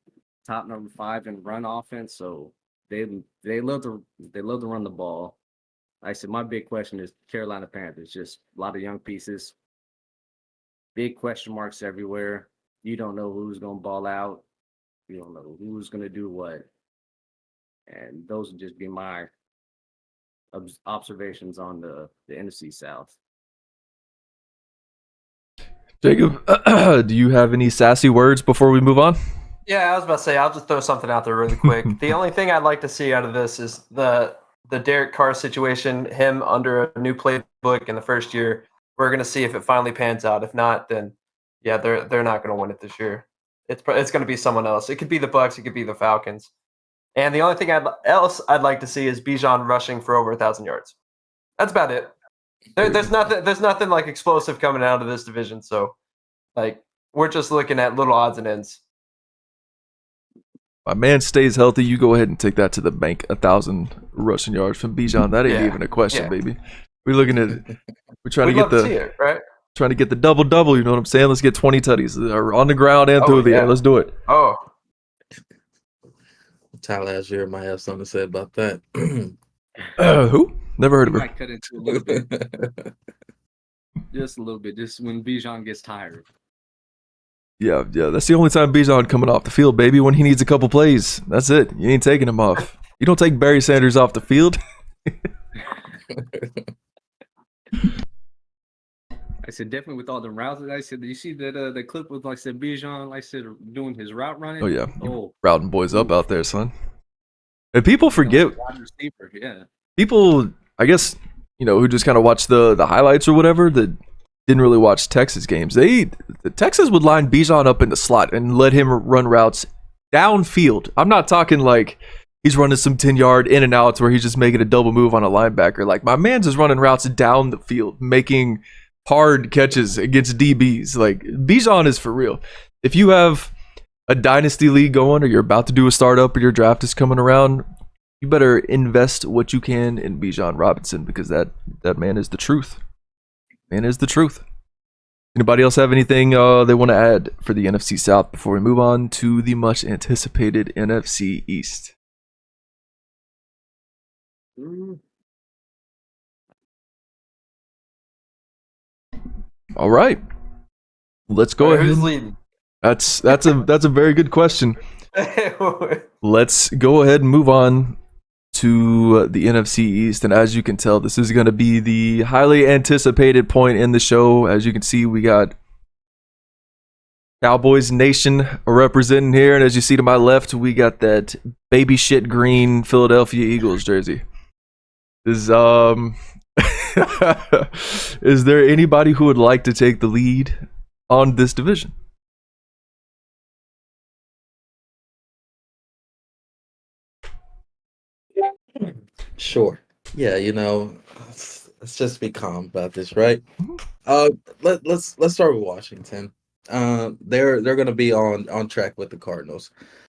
top number 5 in run offense. So they love to run the ball. Like I said, my big question is Carolina Panthers. Just a lot of young pieces, big question marks everywhere. You don't know who's gonna ball out. You don't know who's gonna do what, and those would just be my observations on the NFC South. Jacob, do you have any sassy words before we move on? Yeah, I was about to say, I'll just throw something out there really quick. The only thing I'd like to see out of this is the Derek Carr situation, him under a new playbook in the first year. We're going to see if it finally pans out. If not, then yeah, they're not going to win it this year. It's going to be someone else. It could be the Bucks. It could be the Falcons. And the only thing I'd like to see is Bijan rushing for over 1,000 yards. That's about it. There's nothing like explosive coming out of this division. So, like, we're just looking at little odds and ends. My man stays healthy. You go ahead and take that to the bank. 1,000 rushing yards from Bijan. That ain't even a question, baby. We're looking at it. We're trying to get trying to get the double. You know what I'm saying? Let's get 20 tutties on the ground and through the air. Let's do it. Oh. Tyler Algier might have something to say about that. Who? Never heard of her. Might cut into a little bit. Just a little bit. Just when Bijan gets tired. Yeah. That's the only time Bijan coming off the field, baby, when he needs a couple plays. That's it. You ain't taking him off. You don't take Barry Sanders off the field. I said definitely with all the routes. I said, did you see that the clip with, like I said, Bijan, like I said, doing his route running? Oh yeah, routing boys up out there, son. And people forget. Wide receiver, yeah. People, I guess, who just kind of watch the highlights or whatever, that didn't really watch Texas games. Texas would line Bijan up in the slot and let him run routes downfield. I'm not talking like he's running some 10-yard in and outs where he's just making a double move on a linebacker. Like, my man's is running routes down the field, making hard catches against DBs. Like, Bijan is for real. If you have a dynasty league going, or you're about to do a startup, or your draft is coming around, you better invest what you can in Bijan Robinson, because that man is the truth. Man is the truth. Anybody else have anything they want to add for the NFC South before we move on to the much anticipated NFC East? All right, let's go ahead. Who's leading? That's a very good question. Let's go ahead and move on to the NFC East, and as you can tell, this is going to be the highly anticipated point in the show. As you can see, we got Cowboys Nation representing here, and as you see to my left, we got that baby shit green Philadelphia Eagles jersey. Is is there anybody who would like to take the lead on this division? Sure. Yeah, let's just be calm about this, right? Let's start with Washington. They're going to be on track with the Cardinals.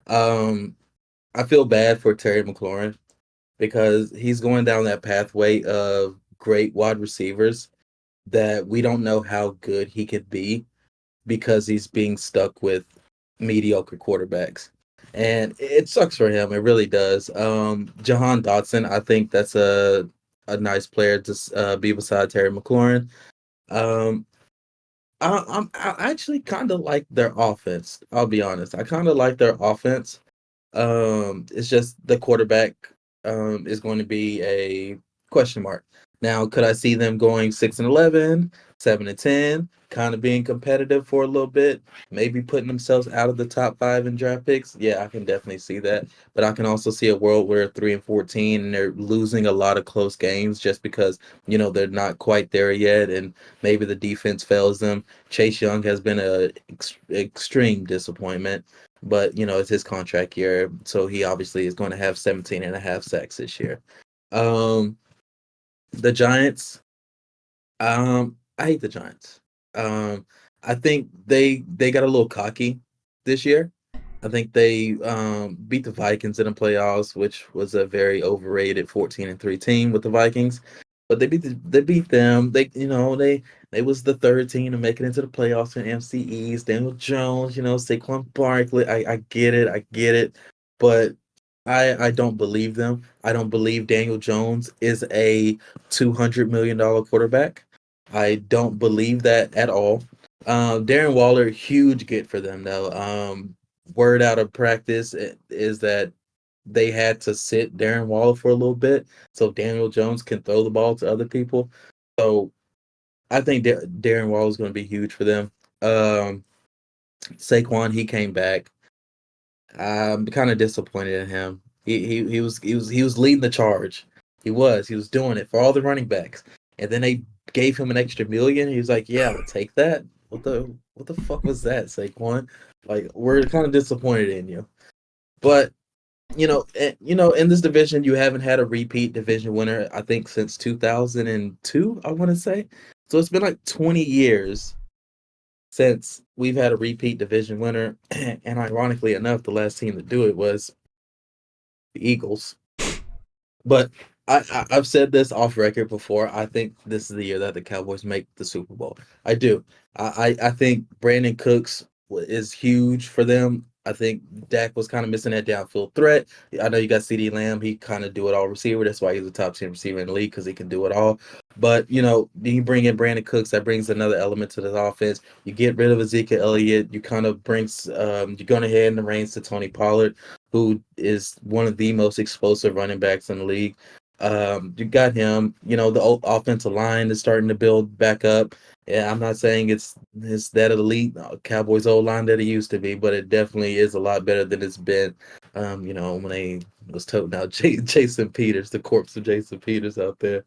I feel bad for Terry McLaurin because he's going down that pathway of great wide receivers that we don't know how good he could be because he's being stuck with mediocre quarterbacks. And it sucks for him. It really does. Jahan Dotson, I think that's a nice player to be beside Terry McLaurin. I actually kind of like their offense. I'll be honest. I kind of like their offense. It's just the quarterback is going to be a question mark. Now, could I see them going 6-11, 7-10, kind of being competitive for a little bit, maybe putting themselves out of the top 5 in draft picks? Yeah, I can definitely see that. But I can also see a world where 3-14 and they're losing a lot of close games just because, they're not quite there yet, and maybe the defense fails them. Chase Young has been a extreme disappointment, but it's his contract year, so he obviously is going to have 17.5 sacks this year. The Giants, I hate the Giants. I think they got a little cocky this year. I think they beat the Vikings in the playoffs, which was a very overrated 14-3 team with the Vikings. But they beat them. They was the third team to make it into the playoffs in NFC East. Daniel Jones, Saquon Barkley. I get it. But I don't believe them. I don't believe Daniel Jones is a $200 million quarterback. I don't believe that at all. Darren Waller, huge get for them though. Word out of practice is that they had to sit Darren Waller for a little bit so Daniel Jones can throw the ball to other people. So I think Darren Waller is going to be huge for them. Saquon, he came back. I'm kind of disappointed in him. He was leading the charge. He was doing it for all the running backs, and then they gave him an extra $1 million. He was like, "Yeah, I'll take that." What the fuck was that, Saquon? Like, we're kind of disappointed in you. But in this division, you haven't had a repeat division winner, I think, since 2002. I want to say. So it's been like 20 years since we've had a repeat division winner, and ironically enough, the last team to do it was the Eagles. But I've said this off record before. I think this is the year that the Cowboys make the Super Bowl. I do. I think Brandon Cooks is huge for them. I think Dak was kind of missing that downfield threat. I know you got CeeDee Lamb. He kind of do it all receiver. That's why he's a top 10 receiver in the league, because he can do it all. But, you bring in Brandon Cooks. That brings another element to the offense. You get rid of Ezekiel Elliott. You kind of brings you're going ahead in the reins to Tony Pollard, who is one of the most explosive running backs in the league. You got him. The offensive line is starting to build back up. Yeah, I'm not saying it's that elite Cowboys old line that it used to be, but it definitely is a lot better than it's been. When they was toting out Jason Peters, the corpse of Jason Peters out there,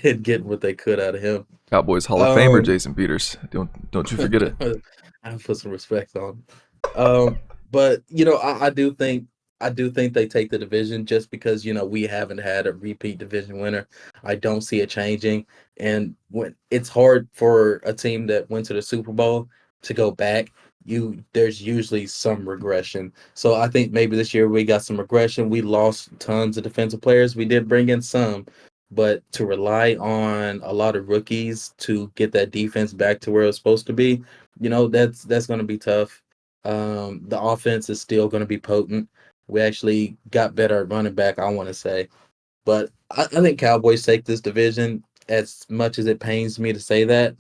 and getting what they could out of him. Cowboys Hall of Famer Jason Peters. Don't you forget it. I put some respect on. But I do think they take the division just because we haven't had a repeat division winner. I don't see it changing, and when it's hard for a team that went to the Super Bowl to go back, there's usually some regression. So I think maybe this year we got some regression. We lost tons of defensive players. We did bring in some, but to rely on a lot of rookies to get that defense back to where it's supposed to be, that's going to be tough. The offense is still going to be potent. We actually got better at running back, I want to say. But I think Cowboys take this division, as much as it pains me to say that.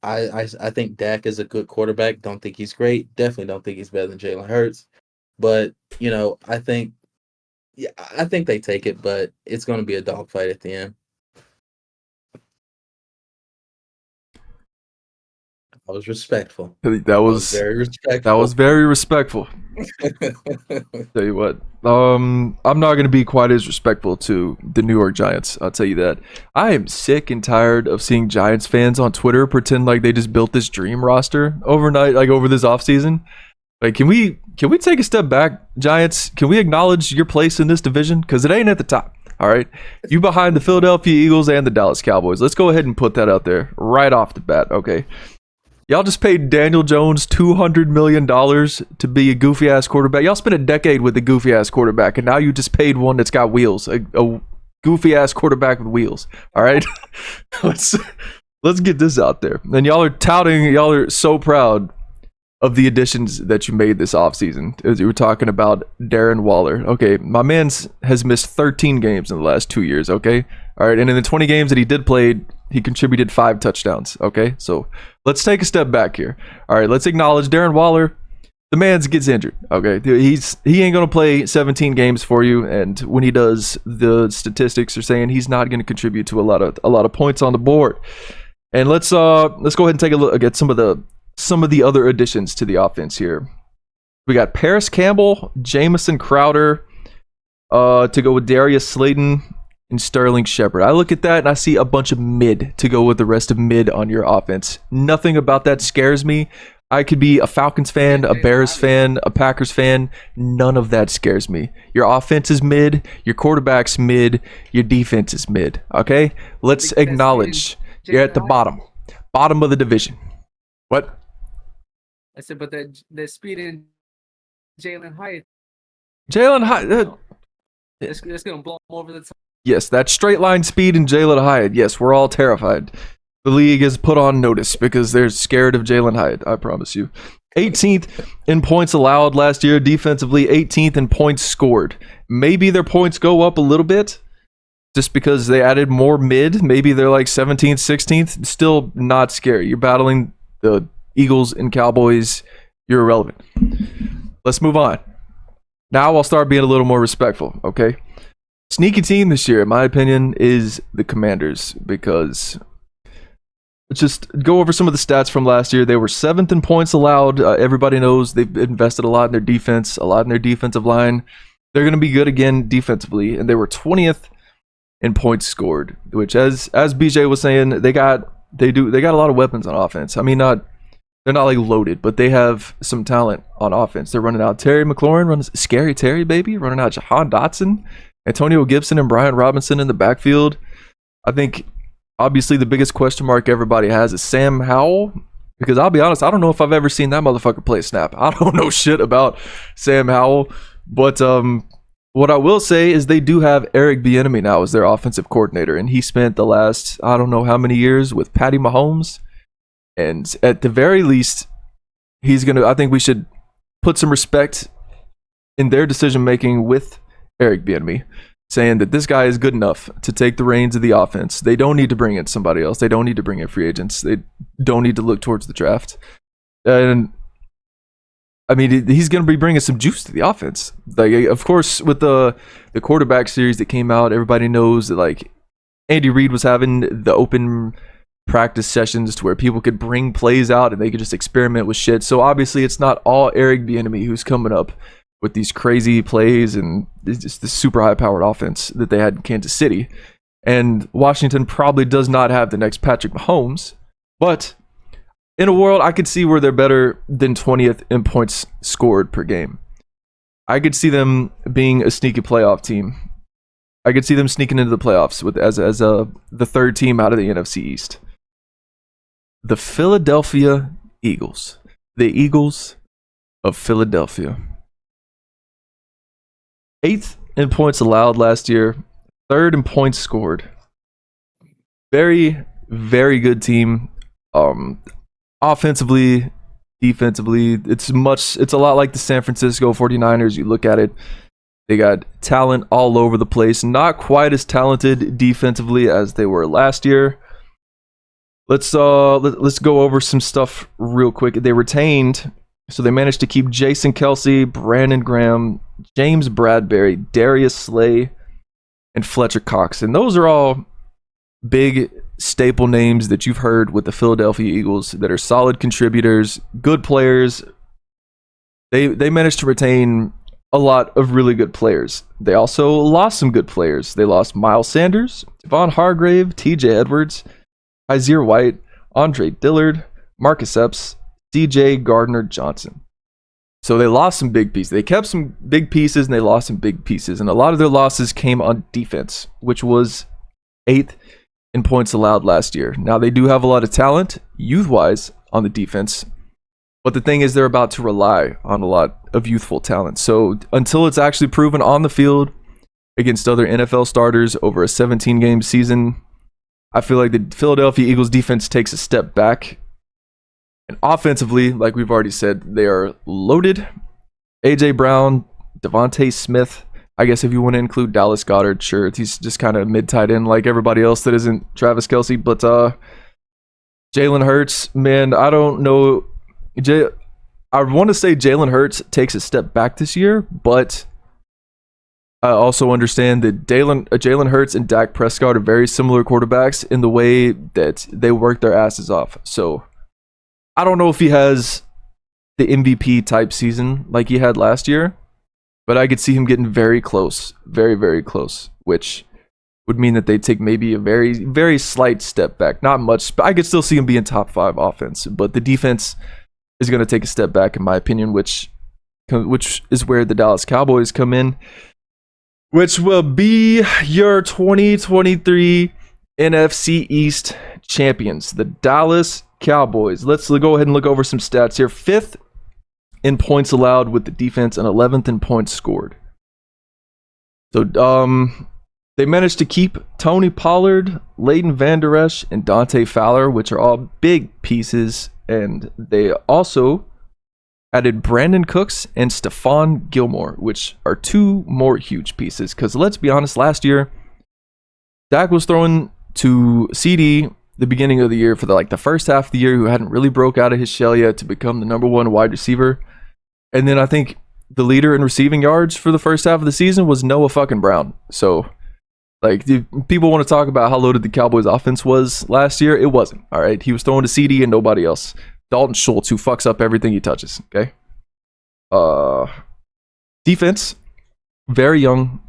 I think Dak is a good quarterback. Don't think he's great. Definitely don't think he's better than Jalen Hurts. But, I think they take it, but it's going to be a dogfight at the end. I was respectful. That was very respectful. That was very respectful. Tell you what, I'm not going to be quite as respectful to the New York Giants. I'll tell you that. I am sick and tired of seeing Giants fans on Twitter pretend like they just built this dream roster overnight, like over this offseason. Like, can we take a step back, Giants? Can we acknowledge your place in this division? Because it ain't at the top. All right, you behind the Philadelphia Eagles and the Dallas Cowboys. Let's go ahead and put that out there right off the bat. Okay. Y'all just paid Daniel Jones $200 million to be a goofy-ass quarterback. Y'all spent a decade with a goofy-ass quarterback, and now you just paid one that's got wheels, a goofy-ass quarterback with wheels. All right? Let's get this out there. And y'all are so proud of the additions that you made this offseason. As you were talking about Darren Waller. Okay, my man has missed 13 games in the last 2 years, okay? All right, and in the 20 games that he did play, he contributed 5 touchdowns, okay? So let's take a step back here. All right, let's acknowledge Darren Waller. The man gets injured, okay? He ain't going to play 17 games for you, and when he does, the statistics are saying he's not going to contribute to a lot of points on the board. And let's go ahead and take a look at some of the other additions to the offense here. We got Paris Campbell, Jamison Crowder, to go with Darius Slayton and Sterling Shepard. I look at that and I see a bunch of mid to go with the rest of mid on your offense. Nothing about that scares me. I could be a Falcons fan, a Bears fan, a Packers fan. None of that scares me. Your offense is mid, your quarterback's mid, your defense is mid. Okay? Let's acknowledge you're at the bottom of the division. What? I said, but the speed in Jalen Hyatt. It's going to blow him over the top. Yes, that straight line speed in Jalen Hyatt. Yes, we're all terrified. The league is put on notice because they're scared of Jalen Hyatt, I promise you. 18th in points allowed last year defensively, 18th in points scored. Maybe their points go up a little bit just because they added more mid. Maybe they're like 17th, 16th. Still not scary. You're battling the Eagles and Cowboys. You're irrelevant. Let's move on. Now I'll start being a little more respectful, okay? Sneaky team this year, in my opinion, is the Commanders, because let's just go over some of the stats from last year. They were 7th in points allowed. Everybody knows they've invested a lot in their defense, a lot in their defensive line. They're going to be good again defensively, and they were 20th in points scored, which, as BJ was saying, they got a lot of weapons on offense. I mean, they're not like loaded, but they have some talent on offense. They're running out Terry McLaurin, Scary Terry, baby, running out Jahan Dotson, Antonio Gibson, and Brian Robinson in the backfield. I think, obviously, the biggest question mark everybody has is Sam Howell, because I'll be honest, I don't know if I've ever seen that motherfucker play a snap. I don't know shit about Sam Howell, but what I will say is they do have Eric Bieniemy now as their offensive coordinator, and he spent the last, I don't know how many years with Patty Mahomes, and at the very least, I think we should put some respect in their decision-making with Eric Bieniemy, saying that this guy is good enough to take the reins of the offense. They don't need to bring in somebody else. They don't need to bring in free agents. They don't need to look towards the draft. And I mean, he's going to be bringing some juice to the offense. Like, of course, with the quarterback series that came out, everybody knows that like Andy Reid was having the open practice sessions to where people could bring plays out and they could just experiment with shit. So obviously, it's not all Eric Bieniemy who's coming up with these crazy plays and just the super high-powered offense that they had in Kansas City. And Washington probably does not have the next Patrick Mahomes, but in a world, I could see where they're better than 20th in points scored per game. I could see them being a sneaky playoff team. I could see them sneaking into the playoffs as the third team out of the NFC East. The Philadelphia Eagles. The Eagles of Philadelphia. 8th in points allowed last year. 3rd in points scored. Very, very good team. Offensively, defensively, it's a lot like the San Francisco 49ers. You look at it, they got talent all over the place. Not quite as talented defensively as they were last year. Let's go over some stuff real quick. They managed to keep Jason Kelce, Brandon Graham, James Bradbury, Darius Slay, and Fletcher Cox. And those are all big staple names that you've heard with the Philadelphia Eagles that are solid contributors, good players. They managed to retain a lot of really good players. They also lost some good players. They lost Miles Sanders, Devon Hargrave, TJ Edwards, Isaiah White, Andre Dillard, Marcus Epps, CJ Gardner-Johnson. So they lost some big pieces. They kept some big pieces and they lost some big pieces. And a lot of their losses came on defense, which was 8th in points allowed last year. Now they do have a lot of talent, youth-wise, on the defense. But the thing is, they're about to rely on a lot of youthful talent. So until it's actually proven on the field against other NFL starters over a 17-game season, I feel like the Philadelphia Eagles defense takes a step back. And offensively, like we've already said, they are loaded. A.J. Brown, Devontae Smith. I guess if you want to include Dallas Goedert, sure. He's just kind of mid-tight end like everybody else that isn't Travis Kelce. But Jalen Hurts, man, I don't know. I want to say Jalen Hurts takes a step back this year, but I also understand that Jalen Hurts and Dak Prescott are very similar quarterbacks in the way that they work their asses off. So I don't know if he has the MVP type season like he had last year, but I could see him getting very close, very, very close, which would mean that they take maybe a very, very slight step back. Not much, but I could still see him being top 5 offense. But the defense is going to take a step back, in my opinion, which is where the Dallas Cowboys come in, which will be your 2023 NFC East champions, the Dallas Cowboys. Let's go ahead and look over some stats here. 5th in points allowed with the defense and 11th in points scored. So they managed to keep Tony Pollard, Leighton Vander Esch, and Dante Fowler, which are all big pieces. And they also added Brandon Cooks and Stephon Gilmore, which are 2 more huge pieces. Because let's be honest, last year, Dak was throwing to CD the beginning of the year for the first half of the year, who hadn't really broke out of his shell yet to become the number 1 wide receiver. And then I think the leader in receiving yards for the first half of the season was Noah fucking Brown. So people want to talk about how loaded the Cowboys offense was last year. It wasn't. All right. He was throwing to CD and nobody else. Dalton Schultz, who fucks up everything he touches. Okay. Defense, very young,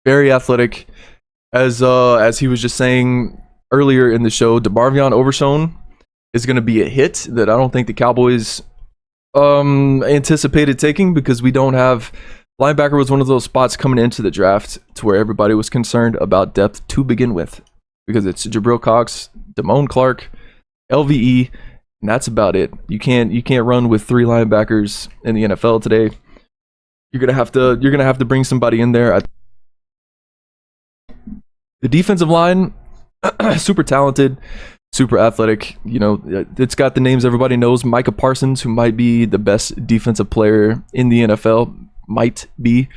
very athletic. As he was just saying earlier in the show, DeMarvion Overshown is going to be a hit that I don't think the Cowboys anticipated taking, because we don't have linebacker. Was one of those spots coming into the draft to where everybody was concerned about depth to begin with, because it's Jabril Cox, Damone Clark, LVE, and that's about it. You can't run with 3 linebackers in the NFL today. You're gonna have to bring somebody in there. The defensive line, super talented, super athletic. You know, it's got the names everybody knows. Micah Parsons, who might be the best defensive player in the NFL, might be.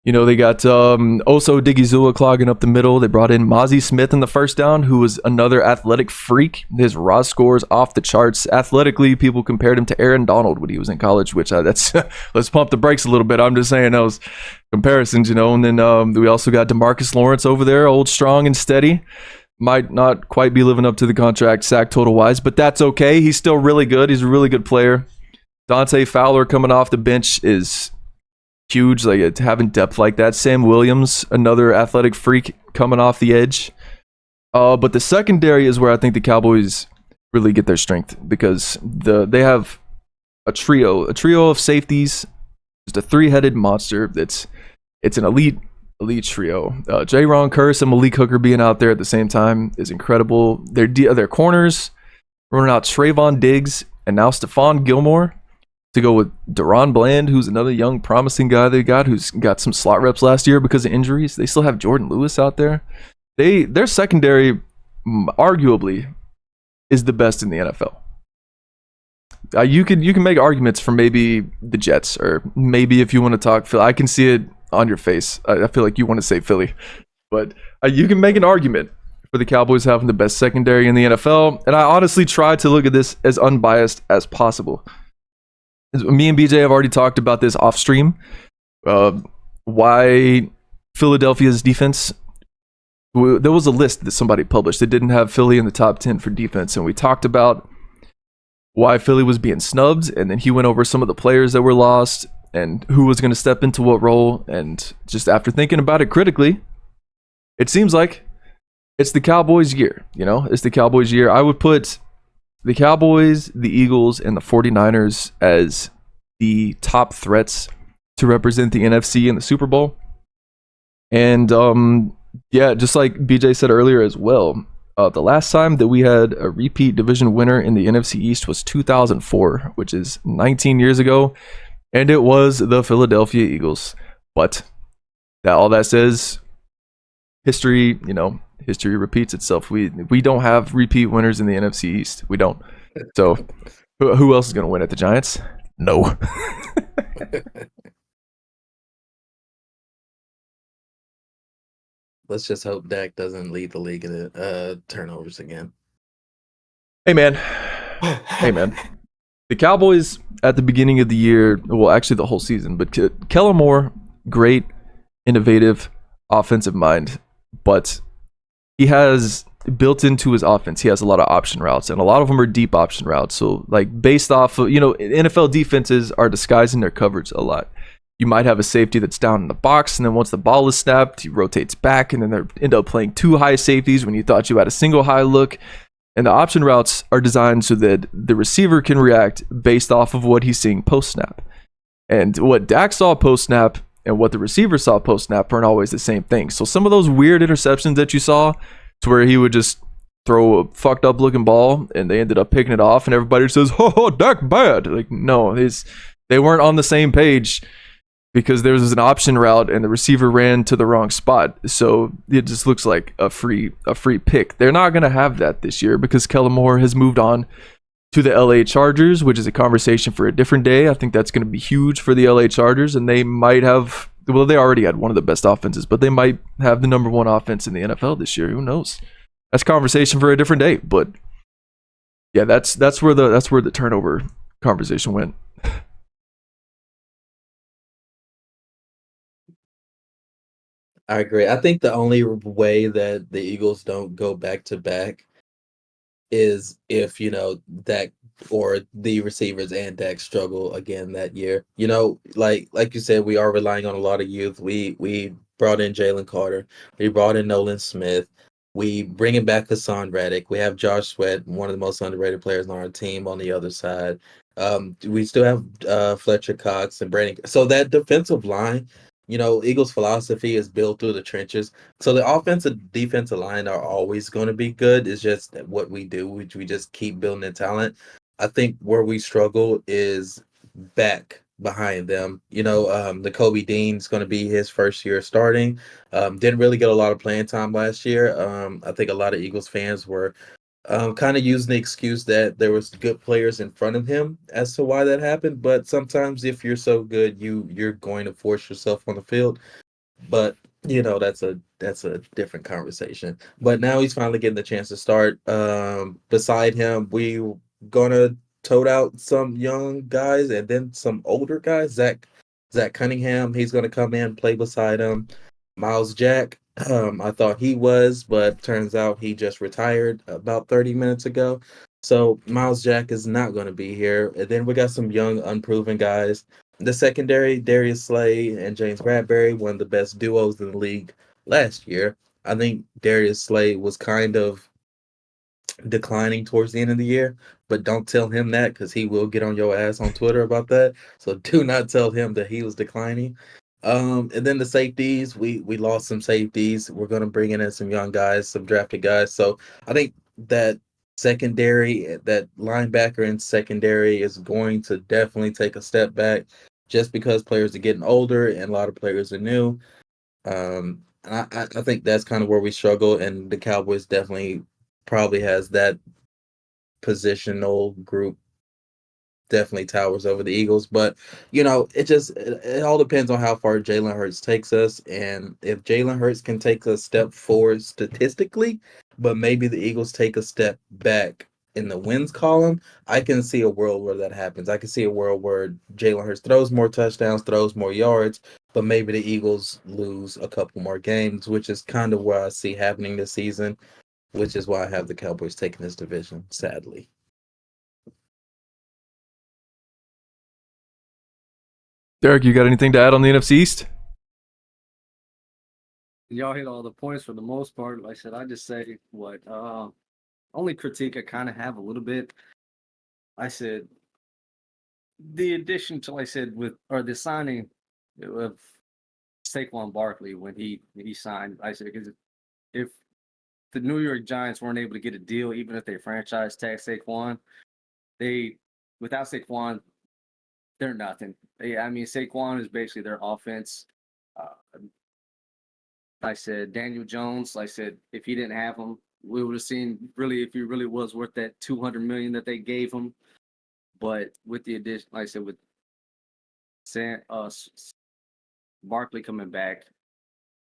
You know, they got Oso Digizua clogging up the middle. They brought in Mozzie Smith in the first down, who was another athletic freak. His raw scores off the charts. Athletically, people compared him to Aaron Donald when he was in college, which that's let's pump the brakes a little bit. I'm just saying those comparisons, you know. And then we also got DeMarcus Lawrence over there, old, strong, and steady. Might not quite be living up to the contract sack total wise, but that's okay. He's still really good. He's a really good player. Dante Fowler coming off the bench is huge, like having depth like that. Sam Williams, another athletic freak coming off the edge. But the secondary is where I think the Cowboys really get their strength because they have a trio of safeties, just a three-headed monster. It's an elite trio. Jaron Curse and Malik Hooker being out there at the same time is incredible. Their corners running out Trayvon Diggs and now Stephon Gilmore to go with Deron Bland, who's another young promising guy they got, who's got some slot reps last year because of injuries. They still have Jordan Lewis out there. Their secondary arguably is the best in the NFL. You can make arguments for maybe the Jets, or maybe if you want to talk Philly. I can see it on your face. I feel like you want to say Philly, but you can make an argument for the Cowboys having the best secondary in the NFL. And I honestly try to look at this as unbiased as possible. Me and BJ have already talked about this off stream. Why Philadelphia's defense. There was a list that somebody published that didn't have Philly in the top 10 for defense, and we talked about why Philly was being snubbed, and then he went over some of the players that were lost and who was going to step into what role. And just after thinking about it critically, it seems like it's the Cowboys' year. It's the Cowboys' year. I would put the Cowboys, the Eagles, and the 49ers as the top threats to represent the NFC in the Super Bowl. And yeah, just like BJ said earlier as well, the last time that we had a repeat division winner in the NFC East was 2004, which is 19 years ago, and it was the Philadelphia Eagles. But all that says, history repeats itself. We don't have repeat winners in the NFC East. We don't. So who else is going to win at the Giants? No. Let's just hope Dak doesn't lead the league in turnovers again. Hey, man. The Cowboys at the beginning of the year, well, actually the whole season, but Kellen Moore, great, innovative, offensive mind, but he has built into his offense, he has a lot of option routes, and a lot of them are deep option routes. So, like, based off of, NFL defenses are disguising their coverage a lot. You might have a safety that's down in the box, and then once the ball is snapped, he rotates back, and then they end up playing two high safeties when you thought you had a single high look. And the option routes are designed so that the receiver can react based off of what he's seeing post-snap. And what Dak saw post-snap and what the receiver saw post-snap aren't always the same thing. So some of those weird interceptions that you saw, to where he would just throw a fucked up looking ball, and they ended up picking it off, and everybody says, "Oh, Dak bad." Like, no, they weren't on the same page, because there was an option route and the receiver ran to the wrong spot. So it just looks like a free pick. They're not going to have that this year because Kellen Moore has moved on to the LA Chargers, which is a conversation for a different day. I think that's going to be huge for the LA Chargers, and they might have, well, they already had one of the best offenses, but they might have the number one offense in the NFL this year. Who knows? That's a conversation for a different day. But yeah, that's where the turnover conversation went. I agree. I think the only way that the Eagles don't go back to back is if, Dak or the receivers and Dak struggle again that year. Like you said, we are relying on a lot of youth. We brought in Jalen Carter. We brought in Nolan Smith. We bringing back Hassan Reddick. We have Josh Sweat, one of the most underrated players on our team, on the other side. We still have Fletcher Cox and Brandon. So that defensive line, Eagles' philosophy is built through the trenches. So the offensive, defensive line are always going to be good. It's just what we do. We just keep building the talent. I think where we struggle is back behind them. The Kobe Dean's going to be his first year starting. Didn't really get a lot of playing time last year. I think a lot of Eagles fans were kind of using the excuse that there was good players in front of him as to why that happened. But sometimes if you're so good, you're going to force yourself on the field. But that's a different conversation. But now he's finally getting the chance to start. Beside him, we gonna tote out some young guys and then some older guys. Zach Cunningham, he's gonna come in, play beside him. Miles Jack, I thought he was, but turns out he just retired about 30 minutes ago. So Miles Jack is not going to be here. And then we got some young, unproven guys. The secondary, Darius Slay and James Bradbury, one of the best duos in the league last year. I think Darius Slay was kind of declining towards the end of the year, but don't tell him that because he will get on your ass on Twitter about that. So do not tell him that he was declining. And then the safeties, we lost some safeties. We're gonna bring in some young guys, some drafted guys. So I think that secondary, that linebacker and secondary is going to definitely take a step back just because players are getting older and a lot of players are new. I think that's kind of where we struggle, and the Cowboys definitely probably has that positional group definitely towers over the Eagles. But it all depends on how far Jalen Hurts takes us, and if Jalen Hurts can take a step forward statistically, but maybe the Eagles take a step back in the wins column, I can see a world where that happens. I can see a world where Jalen Hurts throws more touchdowns, throws more yards, but maybe the Eagles lose a couple more games, which is kind of what I see happening this season, which is why I have the Cowboys taking this division, sadly. Derek, you got anything to add on the NFC East? Y'all hit all the points for the most part. Like I said, I just say what only critique I kind of have a little bit. I said the addition to, like I said, the signing of Saquon Barkley when he signed. I said because if the New York Giants weren't able to get a deal, even if they franchise tag Saquon, without Saquon, they're nothing. Saquon is basically their offense. I said Daniel Jones. I said if he didn't have him, we would have seen really if he really was worth that $200 million that they gave him. But with the addition, like I said, with Barkley coming back,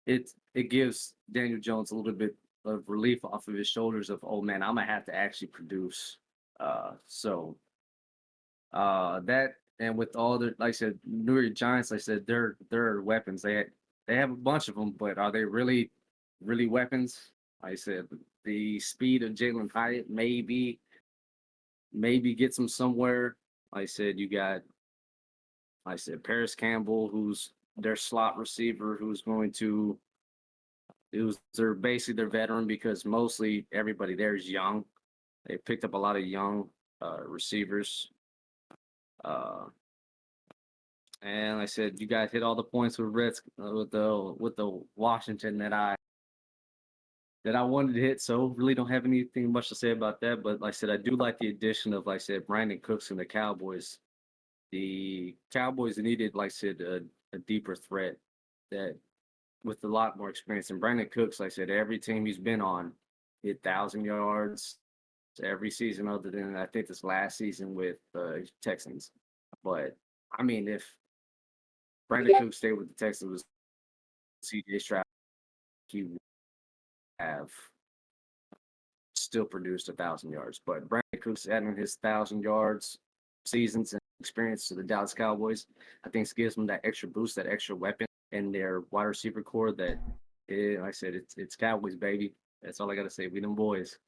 it gives Daniel Jones a little bit of relief off of his shoulders of, oh man, I'm gonna have to actually produce. That, and with all the, like I said, New York Giants, like I said, they're weapons. They have a bunch of them, but are they really weapons? Like I said the speed of Jalen Hyatt maybe gets them somewhere. Like I said, you got, like I said, Paris Campbell, who's their slot receiver, they're basically their veteran because mostly everybody there is young. They picked up a lot of young receivers. And like I said, you guys hit all the points with with the Washington that I wanted to hit. So really don't have anything much to say about that. But like I said, I do like the addition of, like I said, Brandon Cooks and the Cowboys. The Cowboys needed, like I said, a deeper threat that with a lot more experience. And Brandon Cooks, like I said, every team he's been on hit 1,000 yards every season, other than I think this last season with Texans. But I mean, if Brandon Cooks stayed with the Texans with CJ Stroud, he would have still produced 1,000 yards. But Brandon Cooks adding his 1,000 yards seasons and experience to the Dallas Cowboys, I think gives them that extra boost, that extra weapon in their wide receiver core. That, like I said, it's Cowboys, baby. That's all I gotta say. We them boys.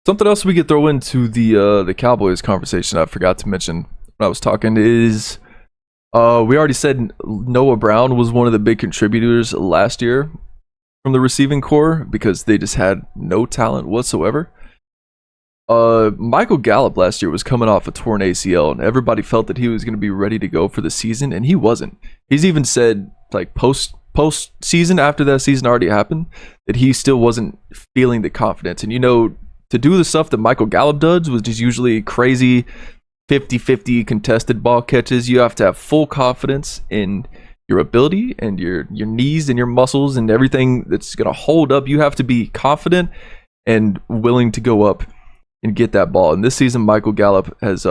Something else we could throw into the Cowboys conversation I forgot to mention when I was talking is we already said Noah Brown was one of the big contributors last year from the receiving core because they just had no talent whatsoever. Michael Gallup last year was coming off a torn ACL, and everybody felt that he was going to be ready to go for the season, and he wasn't. He's even said, like, post season, after that season already happened, that he still wasn't feeling the confidence. And to do the stuff that Michael Gallup does, which is usually crazy 50-50 contested ball catches, you have to have full confidence in your ability and your knees and your muscles and everything that's going to hold up. You have to be confident and willing to go up and get that ball. And this season, Michael Gallup has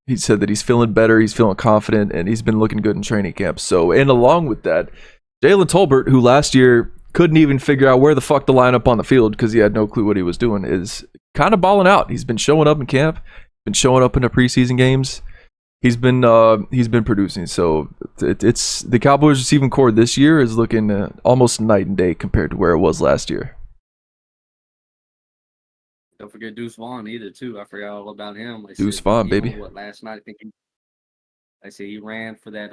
he said that he's feeling better, he's feeling confident, and he's been looking good in training camp. So, and along with that, Jalen Tolbert, who last year couldn't even figure out where the fuck to line up on the field because he had no clue what he was doing, is kind of balling out. He's been showing up in camp, been showing up in the preseason games. He's been producing. So it's the Cowboys receiving core this year is looking almost night and day compared to where it was last year. Don't forget Deuce Vaughn either too. I forgot all about him. Deuce Vaughn, baby. Last night I think I said he ran for that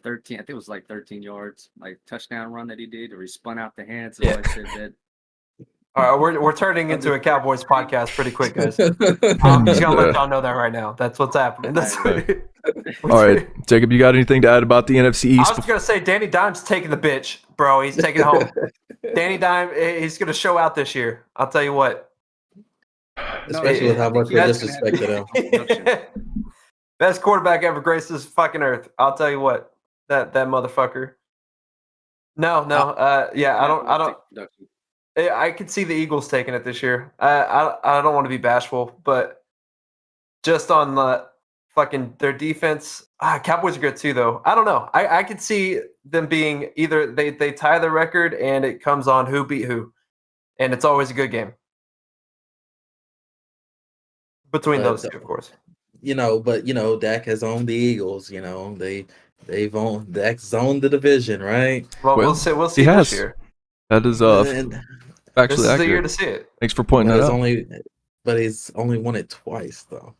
13. I think it was like 13 yards, like touchdown run that he did, or he spun out the hand. So I said that. All right, we're turning into a Cowboys podcast pretty quick, guys. I'm just gonna let y'all know that right now. That's what's happening. That's all right, Jacob, you got anything to add about the NFC East? I was gonna say Danny Dimes taking the bitch, bro. He's taking it home. Danny Dime, he's gonna show out this year. I'll tell you what. Especially with how much we disrespected him. Best quarterback ever graced this fucking earth. I'll tell you what. That motherfucker. No. Yeah, I don't. I could see the Eagles taking it this year. I don't want to be bashful, but just on the fucking their defense, Cowboys are good too, though. I don't know. I could see them being either they tie the record and it comes on who beat who, and it's always a good game between those two, of course. But Dak has owned the Eagles. Dak's owned the division, right? Well, we'll see this year. That is actually this is accurate. the year to see it. Thanks for pointing that out. But he's only won it twice, though.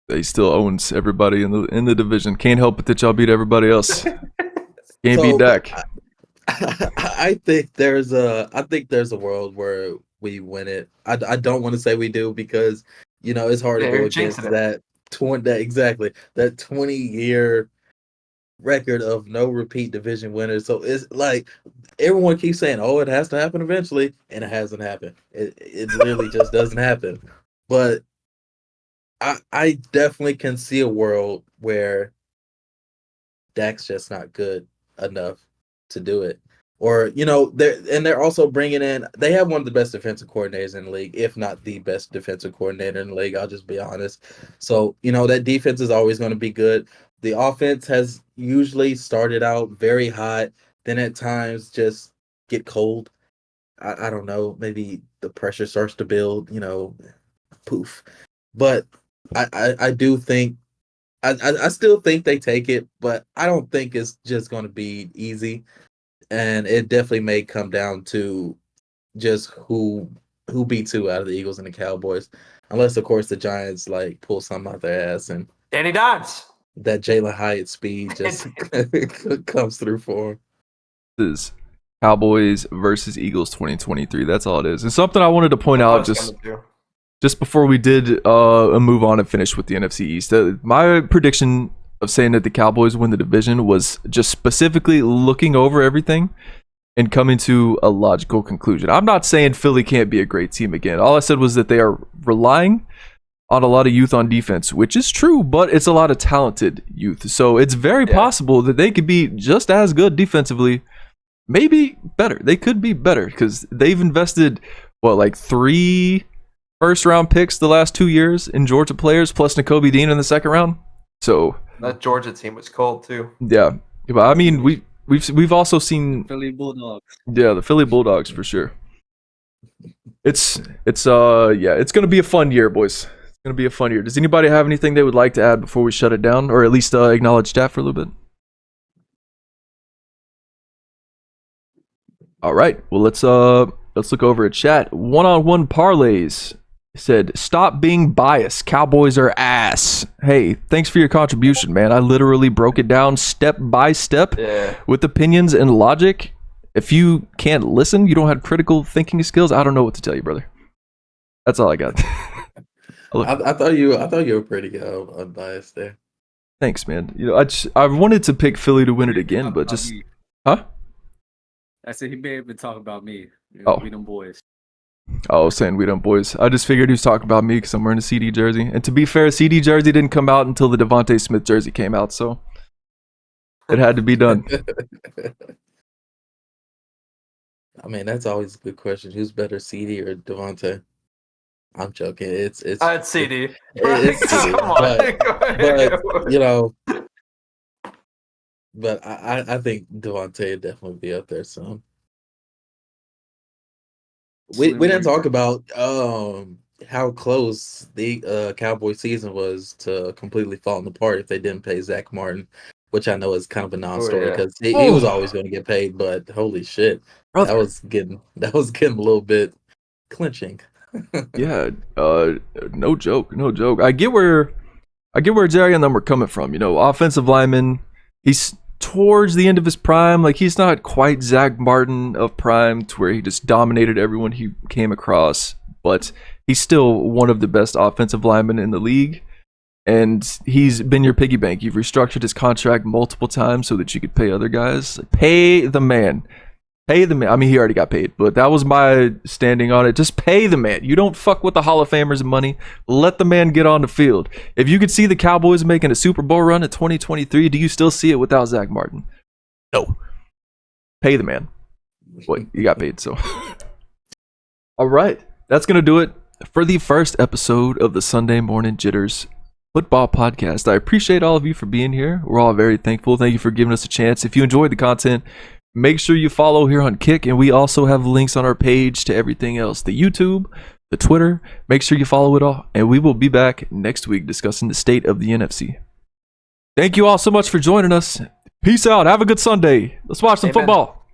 He still owns everybody in the division. Can't help it that y'all beat everybody else. Can't beat Dak. I think there's a world where we win it. I don't want to say we do because it's hard to go against that 20-year record of no repeat division winners. So it's like everyone keeps saying, "Oh, it has to happen eventually," and it hasn't happened. It really just doesn't happen. But I definitely can see a world where Dak's just not good enough to do it. Or they're also bringing in. They have one of the best defensive coordinators in the league, if not the best defensive coordinator in the league. I'll just be honest. So that defense is always going to be good. The offense has usually started out very hot, then at times just get cold. I don't know. Maybe the pressure starts to build. Poof. But I do think I still think they take it, but I don't think it's just going to be easy. And it definitely may come down to just who beats who out of the Eagles and the Cowboys, unless of course the Giants pull something out their ass and Danny Dimes. That Jalen Hyatt speed just comes through for him. This is Cowboys versus Eagles 2023. That's all it is. And something I wanted to point out just before we did move on and finish with the NFC East. My prediction of saying that the Cowboys win the division was just specifically looking over everything and coming to a logical conclusion. I'm not saying Philly can't be a great team again. All I said was that they are relying on a lot of youth on defense, which is true, but it's a lot of talented youth. So it's very possible that they could be just as good defensively, maybe better. They could be better because they've invested, 3 first-round picks the last 2 years in Georgia players, plus Nakobe Dean in the second round. So that Georgia team was cold too. Yeah, but I mean we've also seen Philly Bulldogs. Yeah, the Philly Bulldogs for sure. It's gonna be a fun year, boys. It's gonna be a fun year. Does anybody have anything they would like to add before we shut it down, or at least acknowledge chat for a little bit? All right. Well, let's look over at chat. One-on-one parlays. Said, stop being biased. Cowboys are ass. Hey, thanks for your contribution, man. I literally broke it down step by step with opinions and logic. If you can't listen, you don't have critical thinking skills, I don't know what to tell you, brother. That's all I got. I thought you were pretty good, unbiased there. Thanks, man. I wanted to pick Philly to win it again, but just huh? I said he may have been talking about me. We them boys. Oh, saying we don't boys. I just figured he was talking about me because I'm wearing a CD jersey. And to be fair, CD jersey didn't come out until the Devontae Smith jersey came out, so it had to be done. I mean, that's always a good question. Who's better, CD or Devontae? I'm joking. It's CD. It's CD. But I think Devontae would definitely be up there soon. We didn't talk about how close the Cowboy season was to completely falling apart if they didn't pay Zach Martin, which I know is kind of a non-story because he was always going to get paid. But holy shit, that was getting a little bit clinching. Yeah, no joke. I get where I get where Jerry and them were coming from. You know, offensive lineman, he's towards the end of his prime. Like, he's not quite Zach Martin of prime to where he just dominated everyone he came across, but he's still one of the best offensive linemen in the league. And he's been your piggy bank. You've restructured his contract multiple times so that you could pay other guys. Pay the man. Pay the man. I mean, he already got paid, but that was my standing on it. Just pay the man. You don't fuck with the Hall of Famers' money. Let the man get on the field. If you could see the Cowboys making a Super Bowl run in 2023, do you still see it without Zach Martin? No. Pay the man. Well, you got paid, so. All right. That's going to do it for the first episode of the Sunday Morning Jitters Football Podcast. I appreciate all of you for being here. We're all very thankful. Thank you for giving us a chance. If you enjoyed the content, make sure you follow here on Kick, and we also have links on our page to everything else, the YouTube, the Twitter. Make sure you follow it all, and we will be back next week discussing the state of the NFC. Thank you all so much for joining us. Peace out. Have a good Sunday. Let's watch some Amen. football.